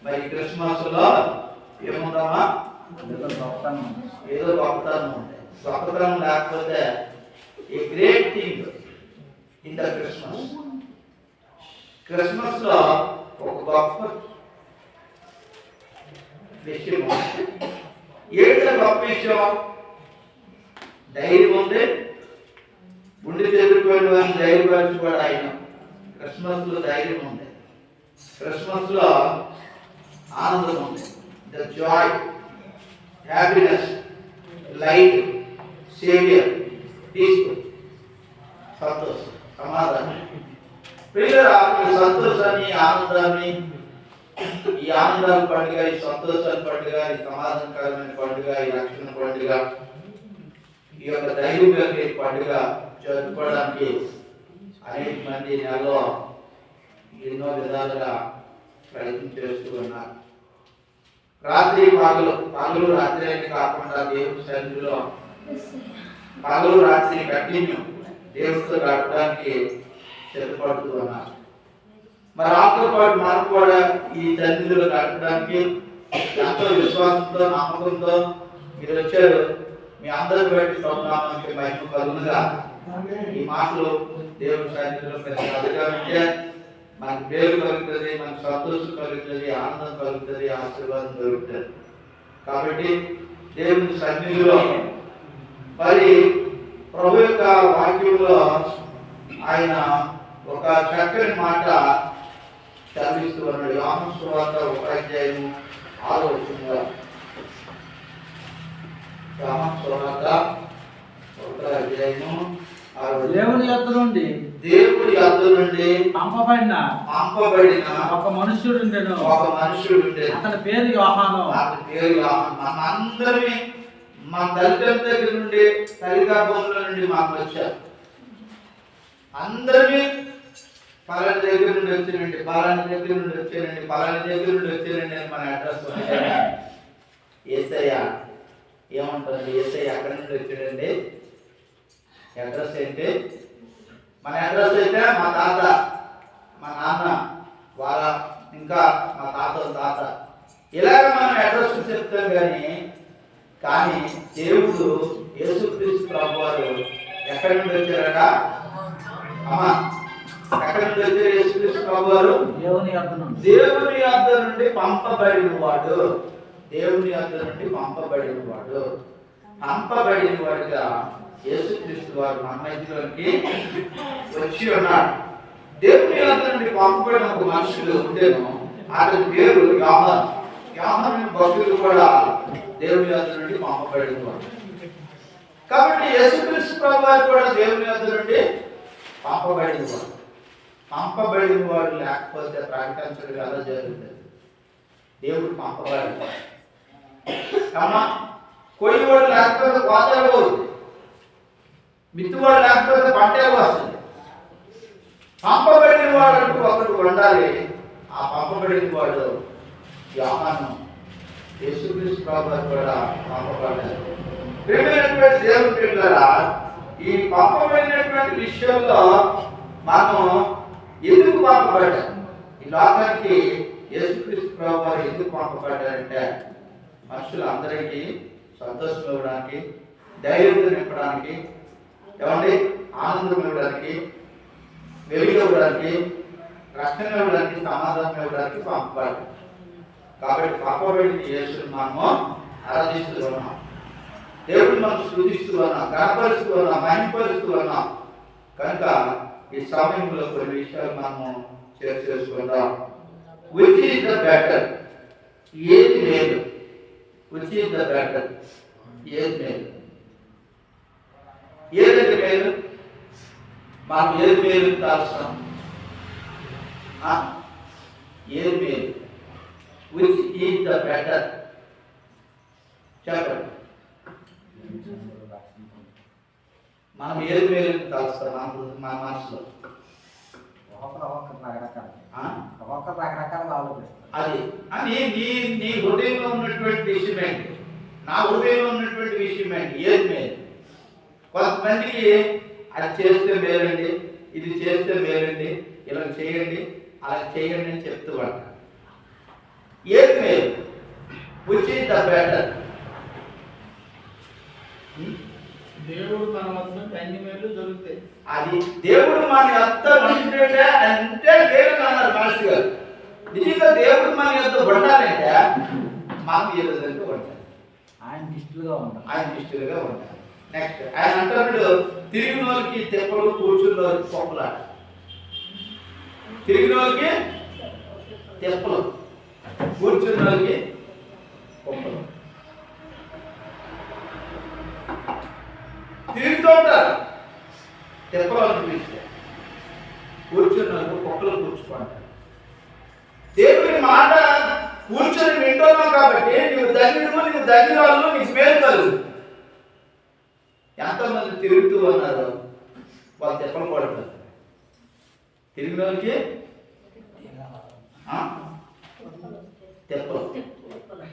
[SPEAKER 1] మరి క్రిస్మస్ లో ఏముందామా ఏదో గొప్పతనం ఉంది. గొప్పతనం లేకపోతే a great thing in the Christmas. Christmas లో ఒక గొప్ప విషయం, ఏంటో గొప్ప విషయం, ధైర్యం ఉంది. గుండె చెదిరిపోయిన వారిని ధైర్యపరచుకోవడం ఆయన. క్రిస్మస్ లో ధైర్యం ఉంది, క్రిస్మస్ లో ఆనందం ఉంది. The Joy, happiness, light, saviour, peaceful, సంతోషం, సమాధానం. ప్రియులారా, ఈ సంతోషాన్ని, ఆనందాన్ని, ఈ ఆనందాల పండుగ, ఈ సంతోషాల పండుగ, ఈ సమాధానకరమైన పండుగ, ఈ రక్షణ పండుగ, ఈ యొక్క ధైర్యం కలిగే పండుగ జరుపుకోవడానికి అనేక మంది నెలలో ఎన్నో విధాలుగా ప్రయత్నం చేస్తూ ఉన్నారు. రాత్రి పగలు రాత్రి అని కాకుండా దేవుని సన్నిధిలో పగలు రాత్రి కంటిన్యూ దేవుడితో గడపడానికి సిద్ధపడుతూ ఉన్నారు. మరి ఆతో పాటు మనం కూడా ఈ సన్నిధిలో గడపడానికి ఎంతో విశ్వాసంతో, నమ్మకంతో మీరు వచ్చారు. మీ అందరి బట్టి సౌనామానికి మహిమ కలుగునుగా. ఈ మాటలు దేవుని సన్నిధిలో పెద్దగా ఉంటే మనకు పేరు కలుగుతుంది, మనకు సంతోషం కలుగుతుంది, ఆనందం కలుగుతుంది, ఆశీర్వాదం కలుగుతుంది. కాబట్టి దేవుని సన్నిధిలో మరి ప్రభు యొక్క వాక్యంలో ఆయన ఒక చక్కని మాట చదివిస్తూ ఉన్నాడు. యోహాను సువార్త 1:6. యోహాను సువార్త 1:6.
[SPEAKER 2] దేవుని యొద్ద నుండి పంపబడిన ఒక మనుష్యుడు అతని పేరు యోహాను.
[SPEAKER 1] మనందరినీ మా తల్లిదండ్రుల దగ్గర నుండి, తల్లిదండ్రుల నుండి మాకు వచ్చారు. అందరినీ పలాని దగ్గర నుండి వచ్చానండి, పలాని దగ్గర నుండి వచ్చానండి, పలాని దగ్గర నుండి వచ్చానండి అని మన అడ్రస్ యేసయ్య ఏమంటుంది? యేసయ్య ఎక్కడి నుండి వచ్చాడండి? అడ్రస్ ఏంటి? మన అడ్రస్ అయితే మా తాత, మా నాన్న, వాళ్ళ ఇంకా మా తాత ఇలాగ మనం అడ్రస్ చెప్తాం కానీ దేవుడు యేసుక్రీస్తు ప్రభువారు ఎక్కడి నుండి వచ్చారట? అమ్మా, ఎక్కడి నుండి వచ్చారు యేసుక్రీస్తు ప్రభువారు?
[SPEAKER 2] దేవుని యొద్ద నుండి.
[SPEAKER 1] దేవుని యొద్ద నుండి పంపబడిన వాడు. దేవుని యొద్ద నుండి పంపబడిన వాడు. పంపబడిన వాడుగా యేసుక్రీస్తు వారు మన మధ్యలోకి వచ్చి ఉన్నాడు. దేవుని యొద్ద నుండి పంపబడిన ఒక మనుషుడు ఉండేను, అతని పేరు యోహాను. యోహాను భక్తులు కూడా దేవుని యొద్ద నుండి పంపబడిన వాడు. కాబట్టి యేసుక్రీస్తు ప్రభువారు కూడా దేవుని యొద్ద నుండి పంపబడిన వాడు. పంపబడిన వాడు లేకపోతే ప్రకటించడం ఎలా జరుగుతుంది? దేవుడు పంపబడి కమ్మా, కొయ్యవాడు లేకపోతే కోతలు పోతుంది, మిత్తువాడు లేకపోతే పంటలు వస్తుంది. పంపబడిన వాడు అంటూ ఒకడు ఉండాలి. ఆ పంపబడిన వాడు యోహాను. యేసుక్రీస్తు ప్రభువారు కూడా పంపబడ్డారు. ప్రియమైనటువంటి దేవుని పిల్లలారా, ఈ పంపబడినటువంటి విషయంలో మనం ఎందుకు పంపబడ్డాం? ఈ లోకానికి యేసుక్రీస్తు ప్రభువారు ఎందుకు పంపబడ్డారంటే మనుషులందరికీ సంతోషం ఇవ్వడానికి, ధైర్యం నింపడానికి, ఏమండి ఆనందం ఇవ్వడానికి, వెలుగు ఇవ్వడానికి, రక్షణ ఇవ్వడానికి, సమాధానం ఇవ్వడానికి పంపబడ్డారు. కాబట్టి పంపబడిన యేసుని మనము ఆరాధిస్తూ ఉన్నాం, దేవుడిని మనం స్తుతిస్తూ ఉన్నాం, గణపరుస్తూ ఉన్నాం, మహిమపరుస్తూ ఉన్నాం. కనుక ఈ సమయంలో కొన్ని విషయాలు మనము చేసుకుందాం. Which is the better? ఏది మేలు? Which is the better? ఏది మేలు? ఏదంటే మేలు? మనం ఏది మేలు కాల్స్తాం? ఏది మేలు? Which is the better? చెప్పండి. మనం ఏది మేలు కాల్స్తాం మన మనసులో?
[SPEAKER 2] రకరకాలుగా ఆలోచిస్తాం.
[SPEAKER 1] అది అని నీ హృదయంలో ఉన్నటువంటి విషయం ఏంటి? నా హృదయంలో ఉన్నటువంటి విషయం ఏంటి? ఏది మేలు? కొంతమందికి అది చేస్తే మేలండి, ఇది చేస్తే మేలండి, ఇలా చేయండి, అలా చేయండి అని చెప్తూ ఉంటారు. ఏది మేలు? Which is the better?
[SPEAKER 4] దేవుడు మన వద్ద అన్ని మేలు దొరుకుతాయి.
[SPEAKER 1] అది దేవుడు మన యొక్క మనుషుడే అంటే దేవుడు అన్నారు మాస్టర్ గారు. నిజంగా దేవుడు మన యొక్క ఉండాలంటే మాకు ఏ విధంగా ఉండాలి?
[SPEAKER 2] ఆయన ఇష్టలుగా ఉంటాం,
[SPEAKER 1] ఆయన ఇష్టలుగా ఉండాలి. నెక్స్ట్ ఆయన అంటాడు, తిరిగిన వాళ్ళకి తెప్పలు, కూర్చున్న వాళ్ళకి పొప్పలాట. తిరిగిన వాళ్ళకి తెప్పలు, కూర్చున్న వాళ్ళకి పొప్పలు. తిరుగుతూ ఉంటారు, తెప్పలు పిలిస్తే కూర్చున్న వాళ్ళు పొప్పలు కూర్చుకుంటారు. దేవుని మాట కూర్చొని వింటున్నావు కాబట్టి నువ్వు దగ్గర వాళ్ళు నీకు మేలు కలుగు. ఎంతమంది తిరుగుతూ ఉన్నారు, వాళ్ళు తెప్పలు పడతారు. తిరిగిన వాళ్ళకి తెప్పలు,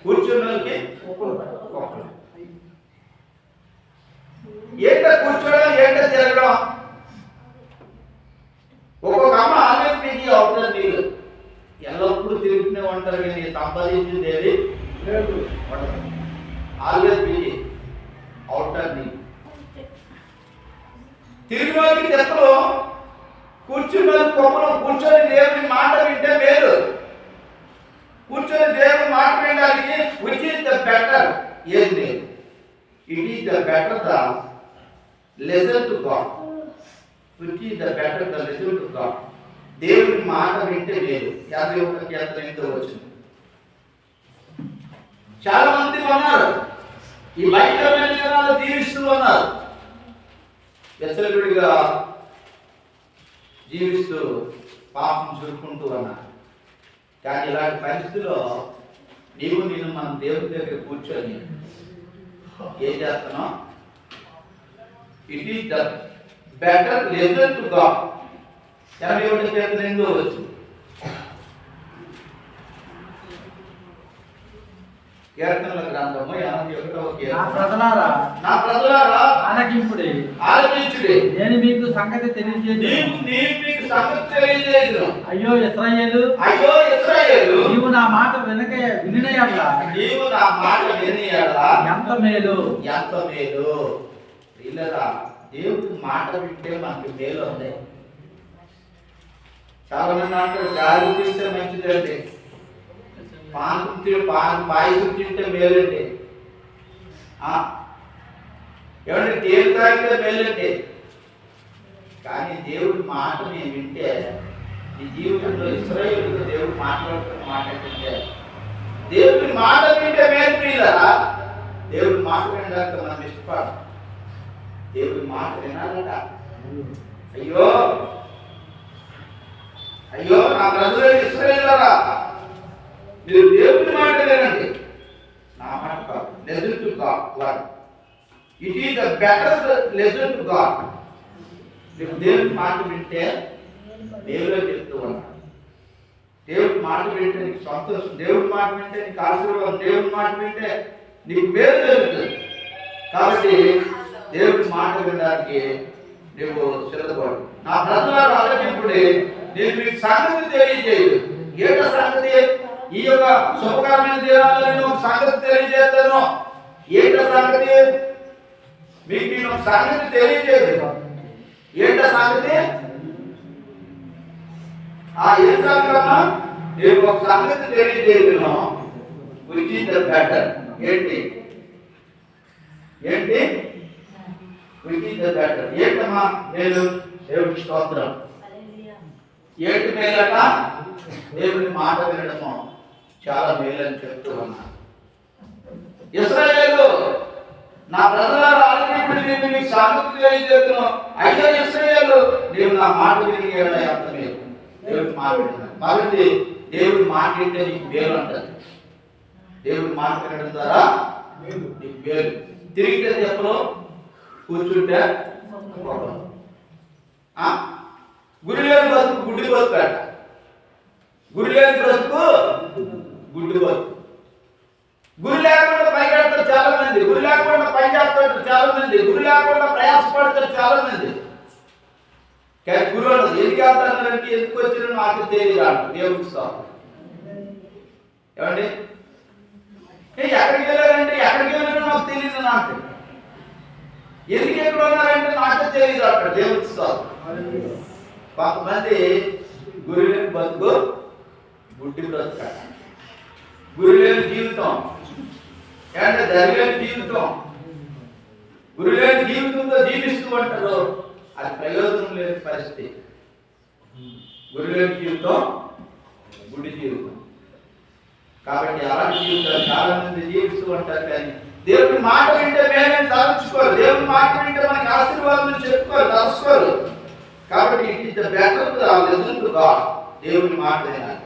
[SPEAKER 1] కూర్చున్న వాళ్ళకి పొప్పలు. ఏంట కూర్చోడం, ఏంట తిరగడం? ఒక్కొక్క అమ్మ ఆల్వేస్ బిజీ అవుతారు. నీళ్ళు ఎల్లప్పుడూ తిరుగుతూనే ఉంటారు, కానీ సంపాదించింది ఏది ఆల్వేస్ బిజీ అవుతారు. నీళ్ళు తిరిగిన వాళ్ళకి తెప్పలు, కూర్చున్న కొమ్మలు. కూర్చొని దేవుని మాట వింటే మేలు. కూర్చొని దేవుని మాట వినడానికి విచ్ ఈజ్ ద బెటర్? ఏది లేదు? It is the better the listen to God. Which is the better the listen to God? దేవుని మాట వింటే మేలు. 51 వచ్చింది. చాలా మంది ఉన్నారు ఈ బయట జీవిస్తూ ఉన్నారు, వెచ్చలుడిగా జీవిస్తూ పాపం చురుకుంటూ ఉన్నారు. కానీ ఇలాంటి పరిస్థితుల్లో నేను మనం దేవుని దగ్గర కూర్చొని ఏం చేస్తున్నాం? It is the better listen to God. 51 వచ్చు. కీర్తనల గ్రంథము 81 నా ప్రజలారా
[SPEAKER 2] ఆలకింపుడి,
[SPEAKER 1] ఆలకించుడి,
[SPEAKER 2] నేను మీకు సంగతి తెలియజేయుదును.
[SPEAKER 1] నేను మీకు సంగతి తెలియజేయుదును.
[SPEAKER 2] అయ్యో ఇశ్రాయేలు,
[SPEAKER 1] అయ్యో ఇశ్రాయేలు, ఇశ్రాయేలు
[SPEAKER 2] నీవు నా మాట వినిన యెడల
[SPEAKER 1] నీవు నా మాట విని యెడల
[SPEAKER 2] ఎంత మేలు.
[SPEAKER 1] ఎంత మేలు. ఇల్లరా దేవుడి మాట వింటే మనకి మేలు ఉంది. చాలా మంది అంటారు గాలి తింటే మంచిదండి, పాయసం తింటే మేలండి, ఏమంటే తేలు తాగితే మేలండి. కానీ దేవుడి మాట నేను వింటే నీ జీవితంలో ఇశ్రాయేలుతో దేవుడు మాట్లాడుతున్న మాట ఏంటంటే దేవుడి మాట వింటే మేలు ప్రియులారా. దేవుడి మాట వినడానికి మనం ఇష్టపడం. దేవుడి మాట వినాలట. అయ్యో అయ్యో నా ప్రజలు ఇశ్రాయేలులారా, మీరు దేవుడి మాట వినండి, నా మాట కాదు. Listen to God. It is the better listen to God. నీకు దేవుడి మాట వింటే దేవుడే చెప్తూ ఉన్నాడు. దేవుడి మాట వింటే నీకు సంతోషం, దేవుడి మాట వింటే నీకు ఆశీర్వాదం, దేవుడి మాట వింటే నీకు మేలు జరుగుతుంది. కాబట్టి దేవుడి మాట వినడానికి నువ్వు సిద్ధపడు. నా ప్రజలను ఆలోచింపుడే నేను మీకు సంగతి తెలియజేయదు. ఏట సంగతి? ఈ యొక్క శుభకరమైన దినాల్లో నేను ఒక సంగతి తెలియజేస్తాను. ఏట సంగతి? మీకు నేను ఒక సంగతి తెలియజేయదు. ఏంట సంగతి? ఏం సంగతమ్మా? నేను ఒక సంగతి తెలియజేయను. Which is the better. ఏంటి ఏంటి? Which is the better. ఏంటమ్మా? నేను దేవుడి స్తోత్రం. ఏంటి మేలట? దేవుని మాట వినడము చాలా మేలని చెప్తూ ఉన్నాను. ఇశ్రాయేలు నా ప్రజలారా ఆలకింపుడు, నేను మీకు సంగతి తెలియజేస్తున్నాను. అయ్యో ఇశ్రాయేలు, నీవు నా మాట విని యెడల ఎంత మేలు. దేవుడి మాట వినాలి. కాబట్టి దేవుడి మాట వింటే నీకు మేలు అంటారు. దేవుడి మాట వినడం ద్వారా నీకు మేలు. తిరిగితే చెప్పలో, కూర్చుంటే గురి లేని బతుకు గుడ్డి బతుకు అట. గురి లేని బ్రతుకు గుడ్డి బతుకు. గురి లేకుండా పైకెడతారు చాలా మంది, గురి లేకుండా పని చేస్తారు చాలా మంది, గురి లేకుండా ప్రయాసపడతారు చాలా మంది. కానీ గురువు అన్నది ఎందుకు వెళ్తారంటే ఎందుకు వచ్చిన నాకు తెలియదు అంట. దేవుడికి స్తోత్రం. ఏమండి ఎక్కడికి వెళ్ళారంటే ఎక్కడికి వెళ్ళారో నాకు తెలియదు. నాకు ఎందుకు ఎక్కడ ఉన్నారంటే నాకు తెలియదు అంట. దేవుడికి స్తోత్రం. కొంతమంది గురి లేని బతుకు గుడ్డి బ్రతుకు, గురి లేని జీవితం, అంటే దరిలేని జీవితం, గురి లేని జీవితంతో జీవిస్తూ ఉంటారు. అది ప్రయోజనం లేని పరిస్థితి. గురి లేని జీవితం గుడి జీవితం. కాబట్టి అలాంటి జీవితాలు చాలా మంది జీవిస్తూ ఉంటారు. కానీ దేవుడి మాట వింటే మేమేం తలుచుకోరు. దేవుడి మాట వింటే మనకి ఆశీర్వాదం చెప్పుకోరు, తలుచుకోరు. కాబట్టి it is the better to listen to God. దేవుడి మాట వినాలి.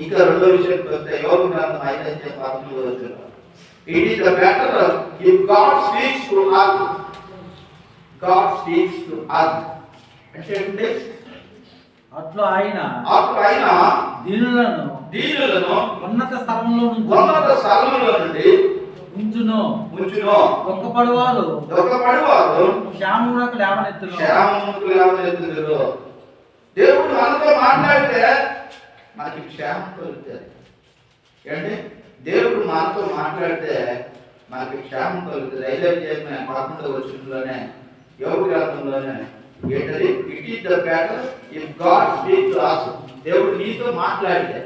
[SPEAKER 1] ఇంకా రెండో విషయానికి వస్తే యోగ గ్రంథం 5:13 it is the better if God speaks to us. God speaks to us. అంటే
[SPEAKER 2] అట్లా ఆయన దీనులను ఉన్నత స్థలంలో నుండి ఉంచును. దుఃఖపడువారు క్షేమమునకు లేవనెత్తును.
[SPEAKER 1] దేవుడు మనతో మాట్లాడితే మనకి క్షేమం కలుగుతుంది. ఏంటి? దేవుడు మనతో మాట్లాడితే మనకి క్షేమం కలుగుతుంది. 5:11 వచనంలోనే యోగ గ్రంథంలోనే ఏంటది? It is the better if God speak to us. దేవుడు నీతో మాట్లాడితే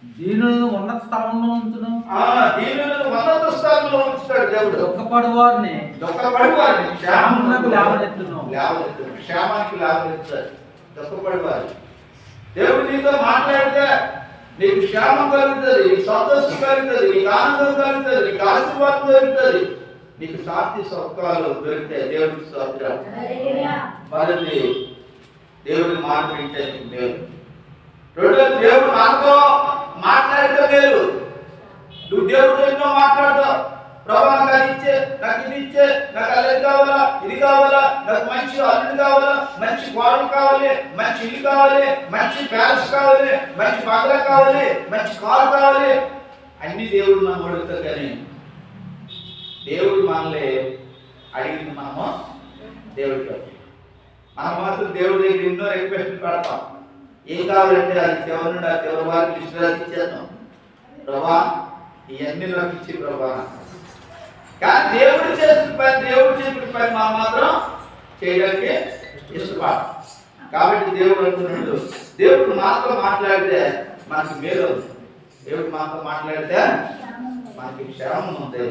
[SPEAKER 2] దీనులను ఉన్నత స్థలంలో ఉంచును.
[SPEAKER 1] దీనులను ఉన్నత స్థలంలో ఉంచుతాడు దేవుడు.
[SPEAKER 2] దుఃఖపడువారిని క్షేమమునకు లేవనెత్తును.
[SPEAKER 1] క్షేమానికి లేవనెత్తాడు. దుఃఖపడువారు దేవుడు నీతో మాట్లాడితే నీకు క్షేమం కలుగుతుంది, నీకు సంతోషం కలుగుతుంది, నీకు ఆనందం కలుగుతుంది, నీకు ఆశీర్వాదం దొరుకుతుంది, నీకు శాంతి సౌఖ్యాలు దొరుకుతాయి. దేవుడికి స్తోత్రం. మొదటి దేవుడి మాట వింటే నీకు మేలు. రెండోది దేవుడు మనతో మాట్లాడితే మేలు. నువ్వు దేవుడితో ఎన్నో మాట్లాడతావు. ప్రభా నాకు అది ఇచ్చే, నాకు ఇది ఇచ్చే, నాకు అది కావాలా, ఇది కావాలా, నాకు మంచి అల్లుడు కావాలా, మంచి కోడలు కావాలి, మంచి ఇల్లు కావాలి, మంచి ప్యాలెస్ కావాలి, మంచి బంగ్లా కావాలి, మంచి కారు కావాలి, అన్ని దేవుడు మనం అడుగుతారు. కానీ దేవుడు మనల్ని అడిగింది మనము దేవుడికి మనం మాత్రం దేవుడి దగ్గర ఎన్నో రిక్వెస్ట్లు పెడతాం. ఏం కావాలంటే అది చివరి నుండి ఆ చివరి వారికి లిస్ట్ రాసి ఇచ్చేద్దాం. ప్రభా ఇవన్నీ నాకు ఇచ్చి ప్రభా. కానీ దేవుడు చేసిన పని, దేవుడు చెప్పిన పని మా మాత్రం చేయడానికి ఇష్టపడ. కాబట్టి దేవుడు అంటున్నాడు, దేవుడు మాతో మాట్లాడితే మనకి మేలు అవుతుంది. దేవుడు మాతో మాట్లాడితే మనకి క్షేమం ఉంది.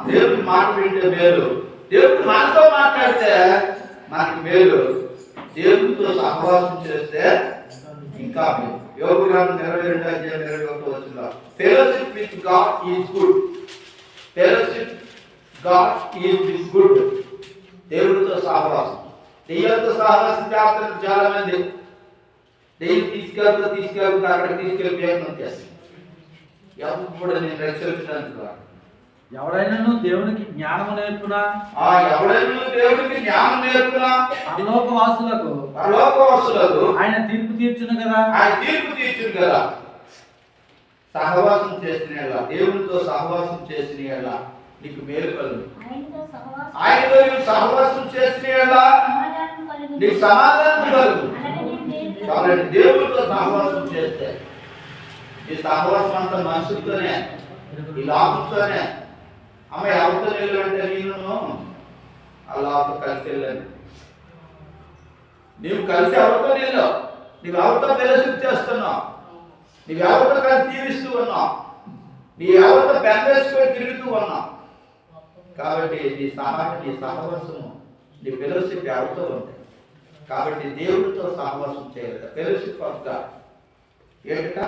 [SPEAKER 1] దేవుడి మాట వింటే మేలు, దేవుడు మనతో మాట్లాడితే మనకి మేలు, దేవుడితో సహవాసం చేస్తే ఇంకా మేలు. యోబు గ్రంథం 22:21 fellowship with God is good. Fellowship God is good. దేవుడితో సహవాసం, దెయ్యాలతో సహవాసం చేస్తారు చాలా మంది. దెయ్యం తీసుకెళ్తా అక్కడ తీసుకెళ్ళి ప్రయత్నం చేస్తారు. ఎవరు కూడా నేను రక్షించడానికి.
[SPEAKER 2] ఎవడైనా దేవునికి జ్ఞానము నేర్పునా,
[SPEAKER 1] ఎవడైనా దేవునికి జ్ఞానం నేర్పునా
[SPEAKER 2] పరలోకవాసులకు ఆయన తీర్పు తీర్చును కదా.
[SPEAKER 1] ఆయన తీర్పు తీర్చును కదా. సహవాసం చేసిన దేవునితో సహవాసం చేసిన నీకు మేలు కలుగు. ఆయనతో నీవు సహవాసం చేసిన నీకు సమాధానం కలుగు. కాబట్టి దేవునితో సహవాసం చేస్తే ఈ సహవాసం అంతా మనుషులతోనే, ఈ లోకంతోనే. అమ్మ ఎవరితో నీళ్ళు అంటే నేను అలా కలిసి వెళ్ళాను. నీవు కలిసి ఎవరితో నీళ్ళు, నీవు ఎవరితో ఫెలోషిప్ చేస్తున్నావు, నీవు ఎవరితో కలిసి జీవిస్తూ ఉన్నావు, నీ ఎవరితో బెంగేసుకొని తిరుగుతూ ఉన్నావు. కాబట్టి నీ సహవాసము, నీ ఫెలోషిప్ ఎవరితో ఉంటాయి. కాబట్టి దేవుడితో సహవాసం చేయాలి. ఫెలోషిప్ ఆఫ్ గాడ్ ఏంట?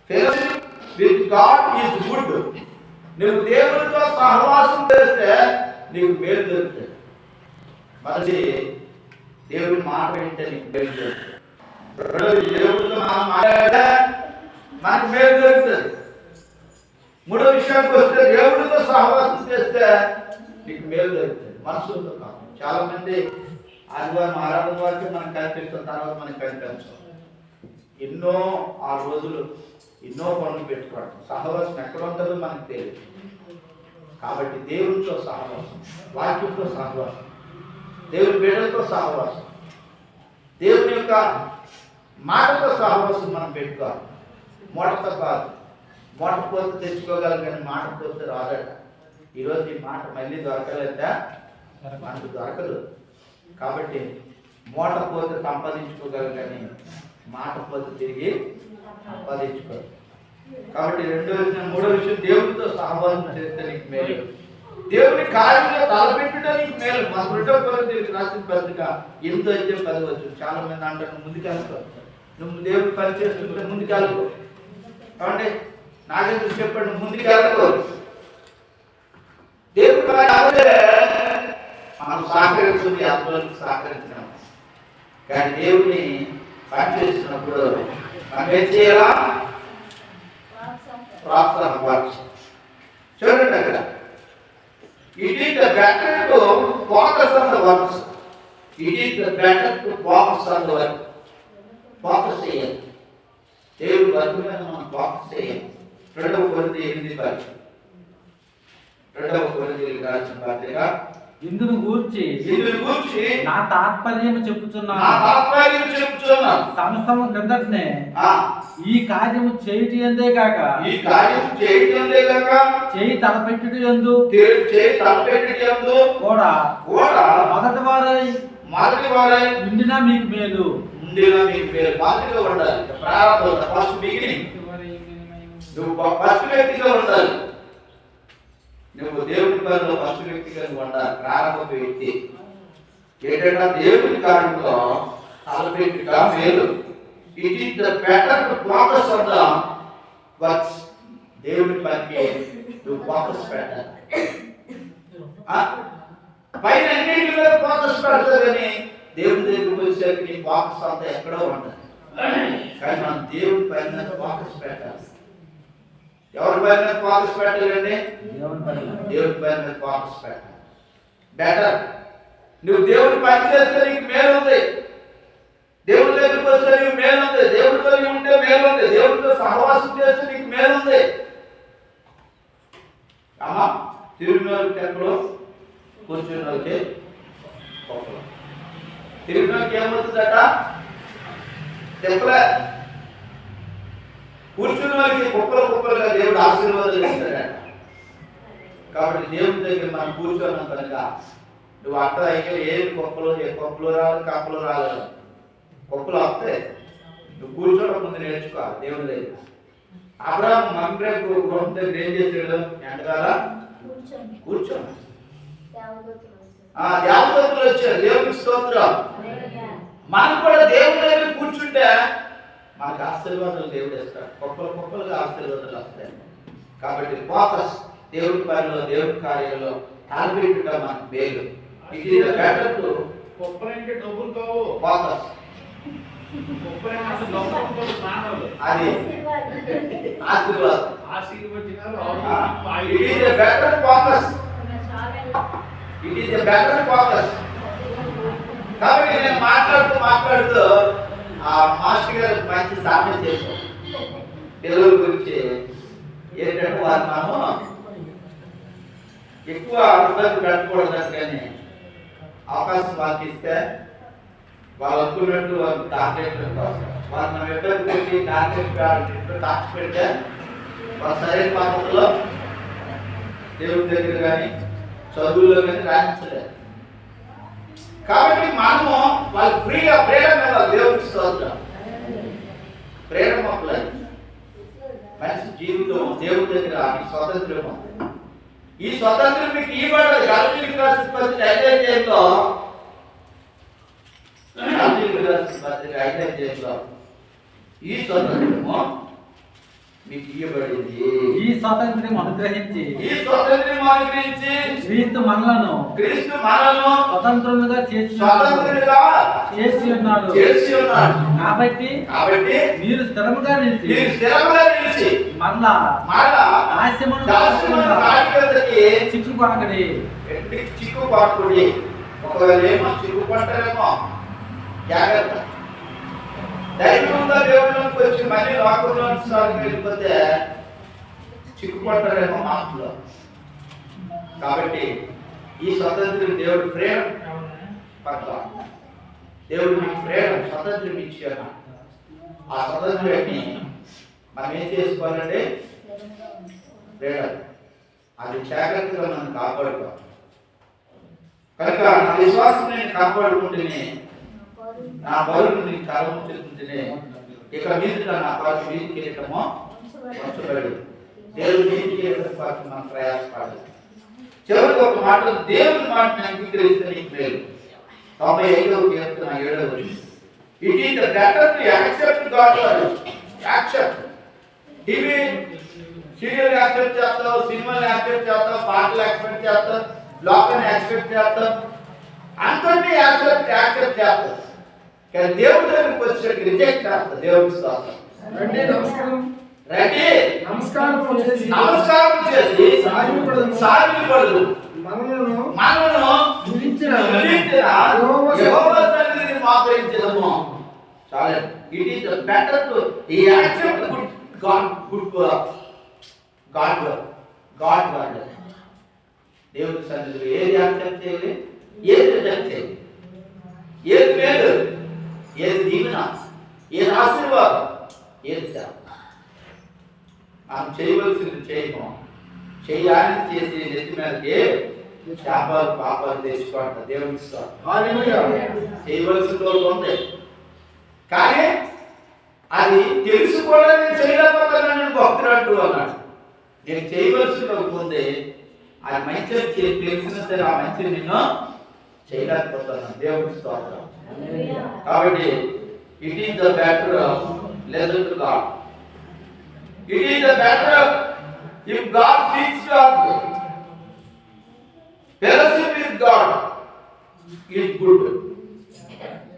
[SPEAKER 1] Fellowship with God is good. నువ్వు దేవుడితో సహవాసం చేస్తే నీకు మేలు దొరుకుతుంది. మరి దేవుడి మాట వింటే నీకు మేలు దొరుకుతుంది. దేవుడితో మనం మాట్లాడితే మనకు మేలు దొరుకుతుంది. మూడో విషయానికి వస్తే దేవుడితో సహవాసం చేస్తే నీకు మేలు దొరుకుతుంది. మనసుతో కాదు. చాలా మంది ఆదివారం ఆరాధన వరకు మనం కనిపిస్తున్న తర్వాత మనకి కనిపించాం. ఎన్నో ఆ రోజులు ఎన్నో పనులు పెట్టుకోవడం. సహవాసం ఎక్కడ ఉంటుందో మనకు తెలియదు. కాబట్టి దేవుడితో సహవాసం, వాక్యంతో సహవాసం, దేవుడి బిడ్డలతో సహవాసం, దేవుని యొక్క మాటతో సహవాసం మనం పెట్టుకోవాలి. మూటతో కాదు. మూట పోతే తెచ్చుకోగలం కానీ మాట పోతే రాదట. ఈరోజు ఈ మాట మళ్ళీ దొరకలేదా? మనకు దొరకదు. కాబట్టి మూట పోతే సంపాదించుకోగలం కానీ మాట పోతే తిరిగి సంపాదించుకోరు. కాబట్టి మూడో విషయం దేవుడితో సహవాసం చేస్తే నీకు మేలు. దేవుని కార్యంలో తలపెట్టడం నీకు మేలు. మన 2వ కొరింథీయులకు రాసిన పత్రిక 8:10 చాలా మంది అంటారు ముందుకెళ్తావు, నువ్వు దేవుడి పని చేస్తుంటే ముందుకెళ్ళకు. కాబట్టి నాగేంద్ర చెప్పండి, ముందుకెళ్ళకు. దేవుడి పని అదే మనం సహకరిస్తుంది, ఆత్మలకు సహకరించినాం. కానీ దేవుడిని పని చేస్తున్నప్పుడు మనం ఏం చేయాలా? చూడండి అక్కడ, it is the better to focus on the works. It is the better to focus on the work. Focus చేయాలి. దేవుడి వర్క్ మీద మనం ఫోకస్ చేయాలి. 2వ కొరింథీయులకు రాసిన పత్రిక
[SPEAKER 2] ఇందును గూర్చి నా తాత్పర్యము చెప్పుచున్నాను. సమస్తము క్రిందటనే ఈ కార్యము చేయటి అందే కాక చేయి తలపెట్టుట యందు కూడా మొదటి వారై ఉండినా మీకు మేలు.
[SPEAKER 1] బాధ్యతగా ఉండాలి. ప్రారంభం ఫస్ట్ బిగినింగ్. నువ్వు ఫస్ట్ వ్యక్తిగా ఉండాలి. నువ్వు దేవుడి పనిలో ఫస్ట్ వ్యక్తిగా ఉండాలి. ప్రారంభ వ్యక్తి ఏంటంటే దేవుడి కార్యంలో తలపెట్టుగా మేలు. It is the better to focus on the works. దేవుడి పనికి నువ్వు ఫోకస్ పెట్టాలి. పైన అన్నింటి మీద ఫోకస్ పెడతావు కానీ దేవుడి దగ్గరికి వచ్చేసరికి నీ ఫోకస్ అంతా ఎక్కడో ఉంటుంది. కానీ మనం దేవుడి పైన ఫోకస్ పెట్టాలి. ఎవరి పైన ఫోకస్ పెట్టాలండి? దేవుడి పైన ఫోకస్ పెట్టాలి. బెటర్ నువ్వు దేవుడి పని చేస్తే నీకు మేలు ఉంది. దేవుడి దగ్గరికి వస్తే నీకు మేలు ఉంది. దేవుడితో ఉంటే మేలు ఉంది. దేవుడితో సహవాసం చేస్తే నీకు మేలు ఉంది. అమ్మా తిరుమల టెంపుల్ కూర్చున్నోళ్ళకి తిరుమలకి ఏమవుతుందట? చెప్పలే. కూర్చున్న వాళ్ళకి కుప్పలుగా దేవుడు ఆశీర్వాదాలు ఇస్తాడట. కాబట్టి దేవుడి దగ్గర మనం కూర్చోన్నాం కనుక నువ్వు అట్ట అయితే ఏ కుప్పలు రాదు, కప్పలు రాలేదు. కుప్పలు వస్తాయి. నువ్వు కూర్చోవడం ముందు నేర్చుకోవాలి దేవుడి దగ్గర. అబ్రాహాము మందిర గృహం దగ్గర ఏం చేశాడు? ఎండగాల కూర్చోండి. దేవదూతలు వచ్చారు. దేవుడికి స్తోత్రం. మనం కూడా దేవుడి దగ్గర కూర్చుంటే మనకు ఆశీర్వాదాలు దేవుడు ఇస్తాడు. కుప్పలుగా ఆశీర్వాదాలు వస్తాయి. కాబట్టి ఫోకస్ దేవుడి పనిలో, దేవుడి కార్యాలలో తాల్పెట్టుట మనకు మేలు. ఇది బెటర్ టు
[SPEAKER 4] కుప్పలంటే డబ్బులు కావు,
[SPEAKER 1] ఫోకస్. అది ఆశీర్వాదం. It is a better focus. It is a better focus. కాబట్టి నేను మాట్లాడుతూ ఆ మాస్టర్ గారు మంచి సాధన చేశాం. పిల్లల గురించి ఏంటంటే వారు మనము ఎక్కువ ఇబ్బంది పెట్టకూడదు కానీ అవకాశం వాళ్ళకి ఇస్తే వాళ్ళు అనుకున్నట్టు వాళ్ళు టార్గెట్ వాళ్ళు మనం ఇబ్బంది పెట్టి టార్చ్ పెడితే వాళ్ళు సరైన పద్ధతిలో దేవుడి దగ్గర కానీ చదువుల్లో కానీ రాయించలేదు. కాబట్టి మనము వాళ్ళు ఫ్రీగా ప్రేరణ దేవుడికి స్తోత్రం. ప్రేరణ మొక్కలేదు. మనిషి జీవితం దేవుడి దగ్గర స్వతంత్రం. ఈ స్వతంత్రం మీకు ఇవ్వబడదు. గలతీయులకు రాసిన పత్రిక 5వ అధ్యాయంలో ఈ స్వతంత్రము మీకు ఇవ్వబడింది.
[SPEAKER 2] ఈ స్వాతంత్ర్యం అనుగ్రహించి క్రీస్తు మనలను స్వతంత్రులుగా చేసి ఉన్నాడు. కాబట్టి మీరు స్థిరముగా నిలిచి మరలా
[SPEAKER 1] చిక్కుపాటుడి. ఒకవేళ ఏమో చిక్కుపంటారేమో జాగ్రత్త. ధైర్యంగా దేవుడిలోకి వచ్చి మళ్ళీ లోకంలోకి వెళ్ళిపోతే చిక్కుపడతారేమో మాటలో. కాబట్టి ఈ స్వతంత్రం దేవుడు ఫ్రీడమ్ పట్ల దేవుడు మీకు ఫ్రీడమ్ స్వతంత్రం ఇచ్చాడు. ఆ స్వతంత్రాన్ని మనం ఏం చేసుకోవాలంటే ఫ్రీడమ్ అది జాగ్రత్తగా మనం కాపాడుకోవాలి. కనుక నా విశ్వాసం నేను కాపాడుకుంటేనే నా బరువును నీకు కాలముంచుకుంటేనే ఇక మీద నా పాటు వీధికి వెళ్ళటమో వచ్చబడి దేవుడు వీధికి వెళ్ళడం పాటు మనం ప్రయాసపడాలి. చివరికి ఒక మాట, దేవుని మాటను అంగీకరిస్తే నీకు మేలు. 95వ కీర్తన 7వ వచనం. It is better to accept God word. Accept. TV serial accept చేస్తావు, సినిమాలు యాక్సెప్ట్ చేస్తావు, పాటలు యాక్సెప్ట్ చేస్తావు, లోకాన్ని యాక్సెప్ట్ చేస్తావు, అందరినీ యాక్సెప్ట్ చేస్తావు. కానీ దేవుడి దగ్గరికి వచ్చేసరికి రిజెక్ట్ చేస్తావు. దేవుడికి స్తోత్రం. రెడీ నమస్కారం చేసి సాగిపడదు మనను యెహోవా సన్నిధిని మోకరించదము. చాలా. It is better to accept good word. దేవుడి సన్నిధిలో ఏది యాక్సెప్ట్ చేయాలి, ఏది రిజెక్ట్ చేయాలి, ఏది మేలు, ఏది దీవెన, ఏది ఆశీర్వాదం, ఏది సేవ. మనం చేయవలసింది చేయము, చేయాలని చేసి నెత్తి మీదకి శాపాలు పాపాలు తెచ్చుకోండి. దేవుడికి చేయవలసిన ఉంది. కానీ అది తెలుసు కూడా నేను చేయలేకపోతాను నేను భక్తుడు అంటూ అన్నాడు. నేను చేయవలసిన ఉంది, అది మంచిగా తెలిసిన సరే ఆ మంచిని నిన్ను చేయలేకపోతున్నాను. దేవుడికి స్తోత్రం. కాబట్టి it is the better lesson to God. It is the better if God speaks to us. Fellowship with God is good.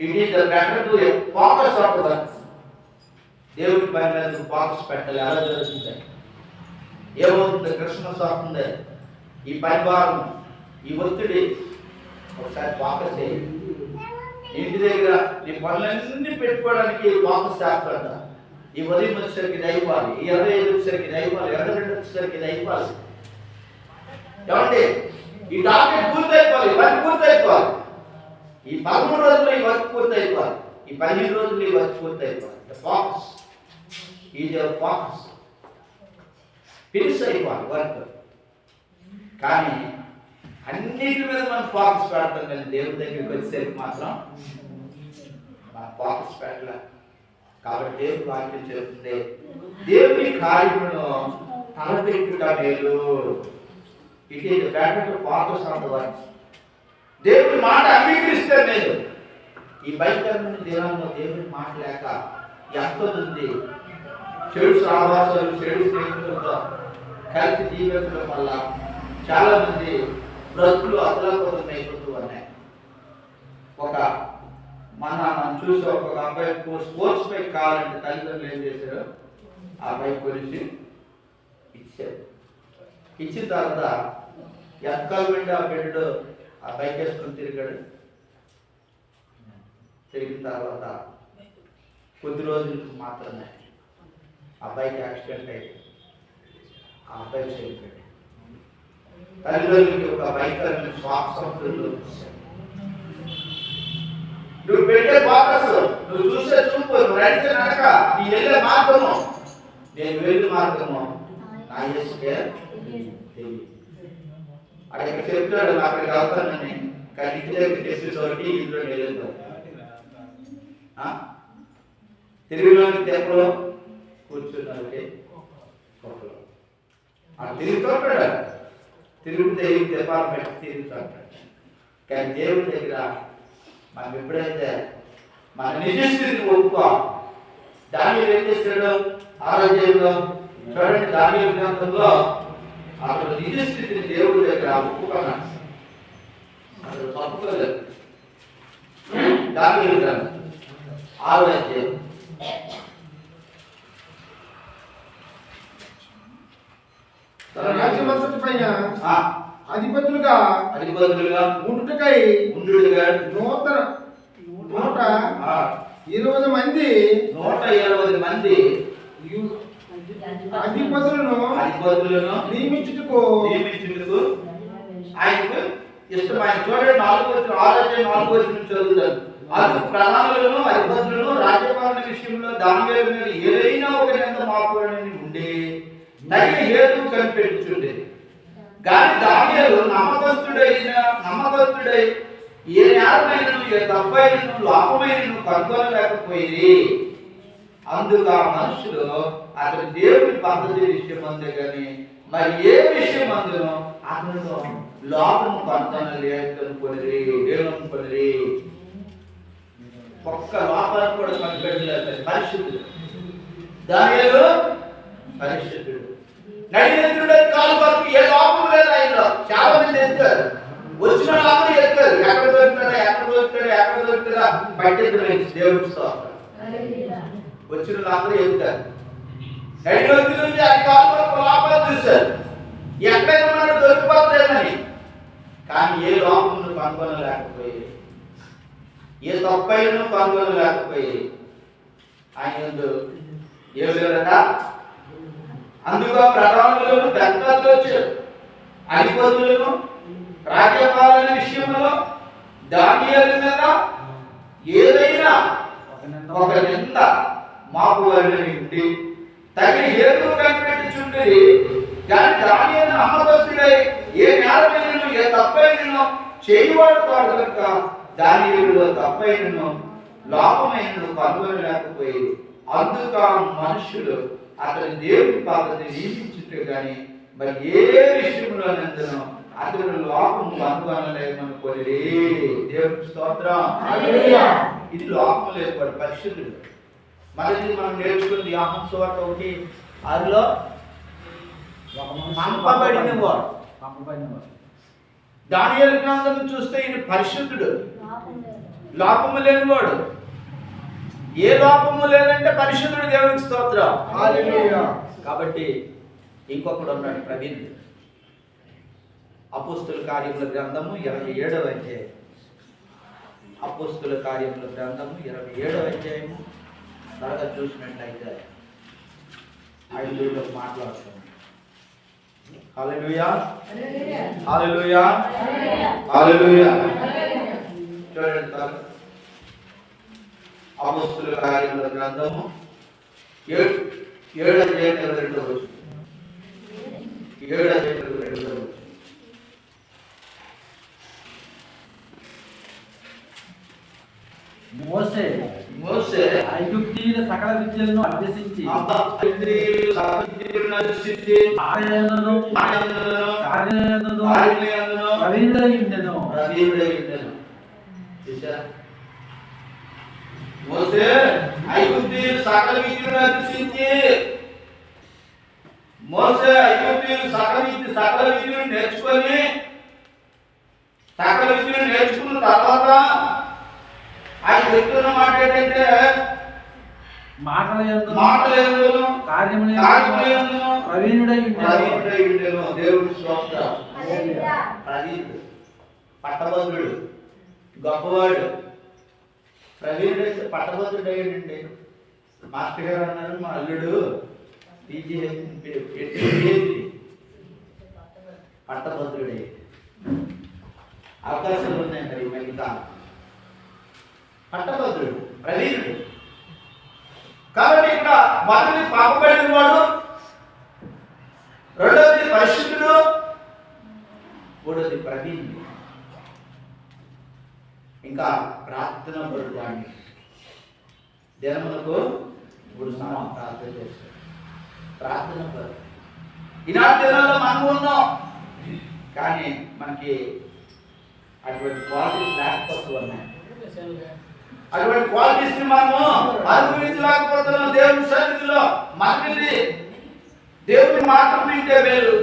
[SPEAKER 1] It is the better to focus on the work. దేవుడి పని మీద ఫోకస్ పెట్టాలి. అలా జరుగుతుంది. ఏమవుతుంది? Christmas వస్తుంది, ఈ పని భారం, ఈ ఒత్తిడి ఒకసారి ఫోకస్ చేయాలి. ఇంటి దగ్గర నీ పనులన్నీ పెట్టుకోవడానికి ఫోకస్ చేస్తాడు. ఈ ఉదయం వచ్చేసరికి దైవాలు, ఈ 25 వచ్చేసరికి దైవాలు, 22 వచ్చేసరికి దైవాలు. ఏమండి? ఈ టార్గెట్ పూర్తయిపోవాలి, ఈ వర్క్ పూర్తయిపోవాలి. ఈ 13 రోజుల్లో ఈ వర్క్ పూర్తయిపోవాలి. ఈ 15 రోజులు ఈ వర్క్ పూర్తి అయిపోవాలి. Focus is your focus. Finish అయిపోవాలి వర్క్. కానీ అన్నిటి మీద మనం ఫోకస్ పెడతాం, కానీ దేవుడి దగ్గరికి వచ్చేసరికి మాత్రం మనం ఫోకస్ పెట్టలే. కాబట్టి దేవుడు వాక్యం చెప్తుంది, దేవుని కార్యములను తలపెట్టుట మేలు. It is better to focus on the works. దేవుడి మాట అంగీకరిస్తే మేలు. ఈ బయటమైన దినాల్లో దేవుడి మాట లేక ఎంతోమంది చెడు సహవాసాలు, చెడు స్నేహితులతో కలిసి జీవించడం వల్ల చాలా మంది బ్రతుకులు అతలాకుతలం అయిపోతూ ఉన్నాయి. మనం చూసి ఒక అబ్బాయి స్పోర్ట్స్ బైక్ కావాలంటే తల్లిదండ్రులు ఏం చేశారు, ఆ బైక్ గురించి ఇచ్చారు. ఇచ్చిన తర్వాత ఎంతకాల బిడ్డ ఆ బిడ్డడు ఆ బైక్ వేసుకొని తిరిగాడు. తిరిగిన తర్వాత కొద్ది రోజులకు మాత్రమే ఆ బైక్ యాక్సిడెంట్ అయ్యి ఆ అబ్బాయి చనిపోయాడు. తల్లిదండ్రులకి ఒక బైక్ అని స్వాతంత్రంలో నువ్వు పెట్టే ఫోకస్, నువ్వు చూసే చూపు, నువ్వు నడిచే నడక, నీ వెళ్ళే మార్గము, నేను వెళ్ళే మార్గము నా యేసుకే తెలియదు. అక్కడ చెప్తాడు అక్కడికి వెళ్తానని, కానీ ఇంటి దగ్గర చెప్పేసరికి ఇంట్లో వెళ్ళదు. తిరుగులోని తెప్పలో కూర్చున్నాడు తిరుగుతాడు. తిరుగుతే తెప్పాలు పెట్టి తిరుగుతాడు. కానీ దేవుడి దగ్గర మనం ఎప్పుడైతే మన నిజ స్థితిని ఒప్పుకో, దానియేలు ఏం చేశాడు, ఆరోగ్యంలో చూడండి, దానియేలు గ్రంథంలో అతడు నిజ స్థితిని దేవుడి దగ్గర ఒప్పుకున్నాడు. అతడు తప్పుకోలేదు. దానియేలు గ్రంథం 6వ అధ్యాయం
[SPEAKER 4] రాజ్యమంతటిపైన అధిపతులుగా ఉండుటకై 120 మంది అధిపతులను నియమించుటకు
[SPEAKER 1] ఆయనకు ఇష్టమైన చూడండి 4 నుంచి చదువుతారు. అది ప్రణాళికలను అధిపతులను రాజ్యపాలన విషయంలో దానియేలు మీద ఏదైనా ఒక నింద మాపుడని ఉండే తగిన హేతు కనిపెట్టుచుండేది. కానీ దానియేలు నమ్మకస్తుడై ఏ న్యాయమైనను ఏ తప్పైనను లోపమైనను కనుగొనలేకపోయింది. అందుకు ఆ మనుషులు అతని దేవుడి పద్ధతి విషయం అందే కానీ మరి ఏ విషయం అందులో అతను లోపం కనుగొనలేదనుకుని దేవునుకుని ఒక్క లోపాలను కూడా కనిపెట్టలేదు. పరిశుద్ధుడు దానియేలు పరిశుద్ధుడు. నడినెత్తుడు కాలు వరకు ఏ లోపం లేదు ఆయనలో. చాలా మంది ఎత్తారు, వచ్చిన వాళ్ళందరూ ఎత్తారు. ఎక్కడ దొరుకుతాడా పట్టెత్తుడు దేవుడి స్తోత్రం. వచ్చిన వాళ్ళందరూ ఎత్తారు. నడినెత్తి నుంచి అది కాలు వరకు లోపాలు చూశారు, ఎక్కడైనా ఉన్నాడు దొరికిపోతాడని. కానీ ఏ లోపం కనుగొనలేకపోయి, ఏ తప్పైనను కనుగొనలేకపోయి ఆయన ఏం లేదట. అందుకు ప్రధానులను పెద్దలు వచ్చారు, అధిపతులను రాజ్యపాలన విషయంలో దానియేలు మీద ఏదైనా ఒక నింద మాపువారిని ఉండి తగిన హేతువు కనిపెట్టుచుండేది. కానీ దానియేలు నమ్మకస్తుడై ఏ నేరమైనను ఏ తప్పైనను చేయవాడు కాదు కనుక దానియేలులో తప్పైనను లోపమైనను కనుగొనలేకపోయేది. అందుకు మనుషులు అతని దేవుడి పద్ధతి నియమించుటే గాని మరి ఏ విషయంలో నందును అతను లోపం కనుగొనలేమనుకోని దేవుడి స్తోత్రం. ఇది లోపం లేదు, వాడు పరిశుద్ధుడు. మరి మనం నేర్చుకుంది యోహాను సువార్త 1:6 పంపబడిన వాడు. దానియేలు గ్రంథం చూస్తే ఈయన పరిశుద్ధుడు, లోపము లేనివాడు. ఏ లోపము లేదంటే పరిశుద్ధుడు, దేవునికి స్తోత్రం. హల్లెలూయా. కాబట్టి ఇంకొకడు ఉన్నాడు, ప్రవీణ్. అపోస్తుల కార్యముల గ్రంథము 27వ అధ్యాయం. అపోస్తుల కార్యముల గ్రంథము 27వ అధ్యాయము త్వరగా చూసినట్లయితే 5 మాట్లాడుతున్నాం. హల్లెలూయా, హల్లెలూయా, హల్లెలూయా. చూడండి అపోస్తుల కార్యముల గ్రంథము 7వ అధ్యాయం 22వ వచనం. 7వ అధ్యాయం 22వ వచనం. మోషే
[SPEAKER 2] ఐగుప్తీయుల సకల విద్యలను అభ్యసించి ఆయనను ప్రవీణుడై ఉండెను.
[SPEAKER 1] మోషే ఐగుప్తీయుల సకల విద్యలను అభ్యసించి సకల విద్యను నేర్చుకొని సకల విద్యను నేర్చుకున్న తర్వాత ఆయన చెప్తున్న మాట ఏంటంటే మాటలందు కార్యములందు
[SPEAKER 2] ప్రవీణుడై
[SPEAKER 1] ఉండెను. దేవుడి స్తోత్రం. పట్టభద్రుడు గొప్పవాడు ప్రవీణుడు పట్టభద్రుడు అయ్యాడండి. మాస్టర్ గారు అన్నారు మా అల్లుడు పట్టభద్రుడే. అవకాశాలు ఉన్నాయి మరి మిగతా పట్టభద్రుడు ప్రవీణుడు. కాబట్టి ఇక్కడ మొదటి పాపపడిన వాడు, రెండవది పరిశుద్ధుడు, మూడవది ప్రవీణుడు, ఇంకా ప్రార్థన పడుతాడు. దినములకు 3 సార్లు ప్రార్థన చేస్తాడు. ప్రార్థన పడు. ఈనాటి దినాల్లో మనం ఉన్నాం, కానీ మనకి అటువంటి క్వాలిటీస్ లేకపోతూ ఉన్నాయి. అటువంటి క్వాలిటీస్ మనము అనుభవించలేకపోతున్నాం. దేవుని సన్నిధిలో మనకి దేవుని మాటలు వింటే మేలు,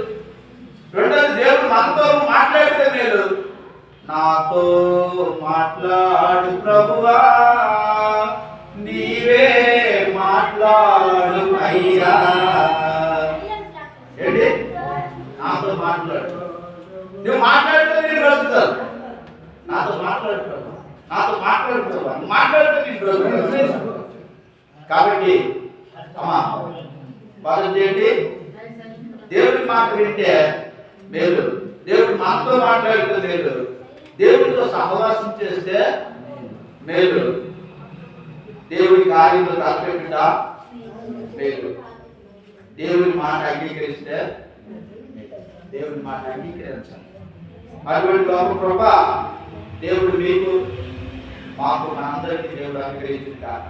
[SPEAKER 1] రెండోది దేవుడు మనతో మాట్లాడితే మేలు. నాతో మాట్లాడు ప్రభువా, నీవే మాట్లాడు అయ్యా. ఏంటి? నాతో మాట్లాడు. నువ్వు మాట్లాడితే నేను బ్రతుకుతాను. నాతో మాట్లాడుతావు, నాతో మాట్లాడుతావు, మాట్లాడితే నేను బ్రతుకుతాను. కాబట్టి అమ్మా బాధ్యత ఏంటి? దేవుడి మాట వింటే మేలు, దేవుడు మనతో మాట్లాడితే మేలు, దేవుడితో సహవాసం చేస్తే మేలు, దేవుడి కార్యములు తలపెట్టుట మేలు, దేవుడి మాట అంగీకరిస్తే దేవుడి మాట అంగీకరించాలి. అటువంటి గొప్ప కృప దేవుడు మీకు మాకు మనందరికీ దేవుడు అనుగ్రహించింది కాక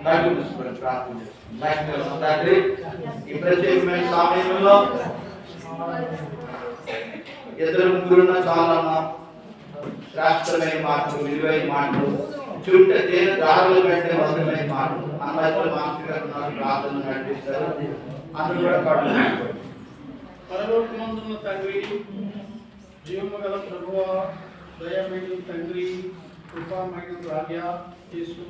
[SPEAKER 1] కళ్ళు మూసుకొని ప్రార్థన చేస్తున్నాం. తండ్రి, ఈ ప్రత్యేకమైన సమయంలో ఇద్దరు ముగ్గురున్న చాలన్నా శ్రేష్టమైన మాటలు, విలువైన మాటలు, చుట్ట తేనె దారుల కంటే మధురమైన మాటలు అందరిలో మానసిక ప్రార్థన నడిపిస్తారు. అందరూ కూడా కళ్ళు మూసుకోండి.
[SPEAKER 4] పరలోకమందున్న తండ్రి, జీవము గల ప్రభువా, దయామయుడు తండ్రి, కృపామయుడు రాజా యేసు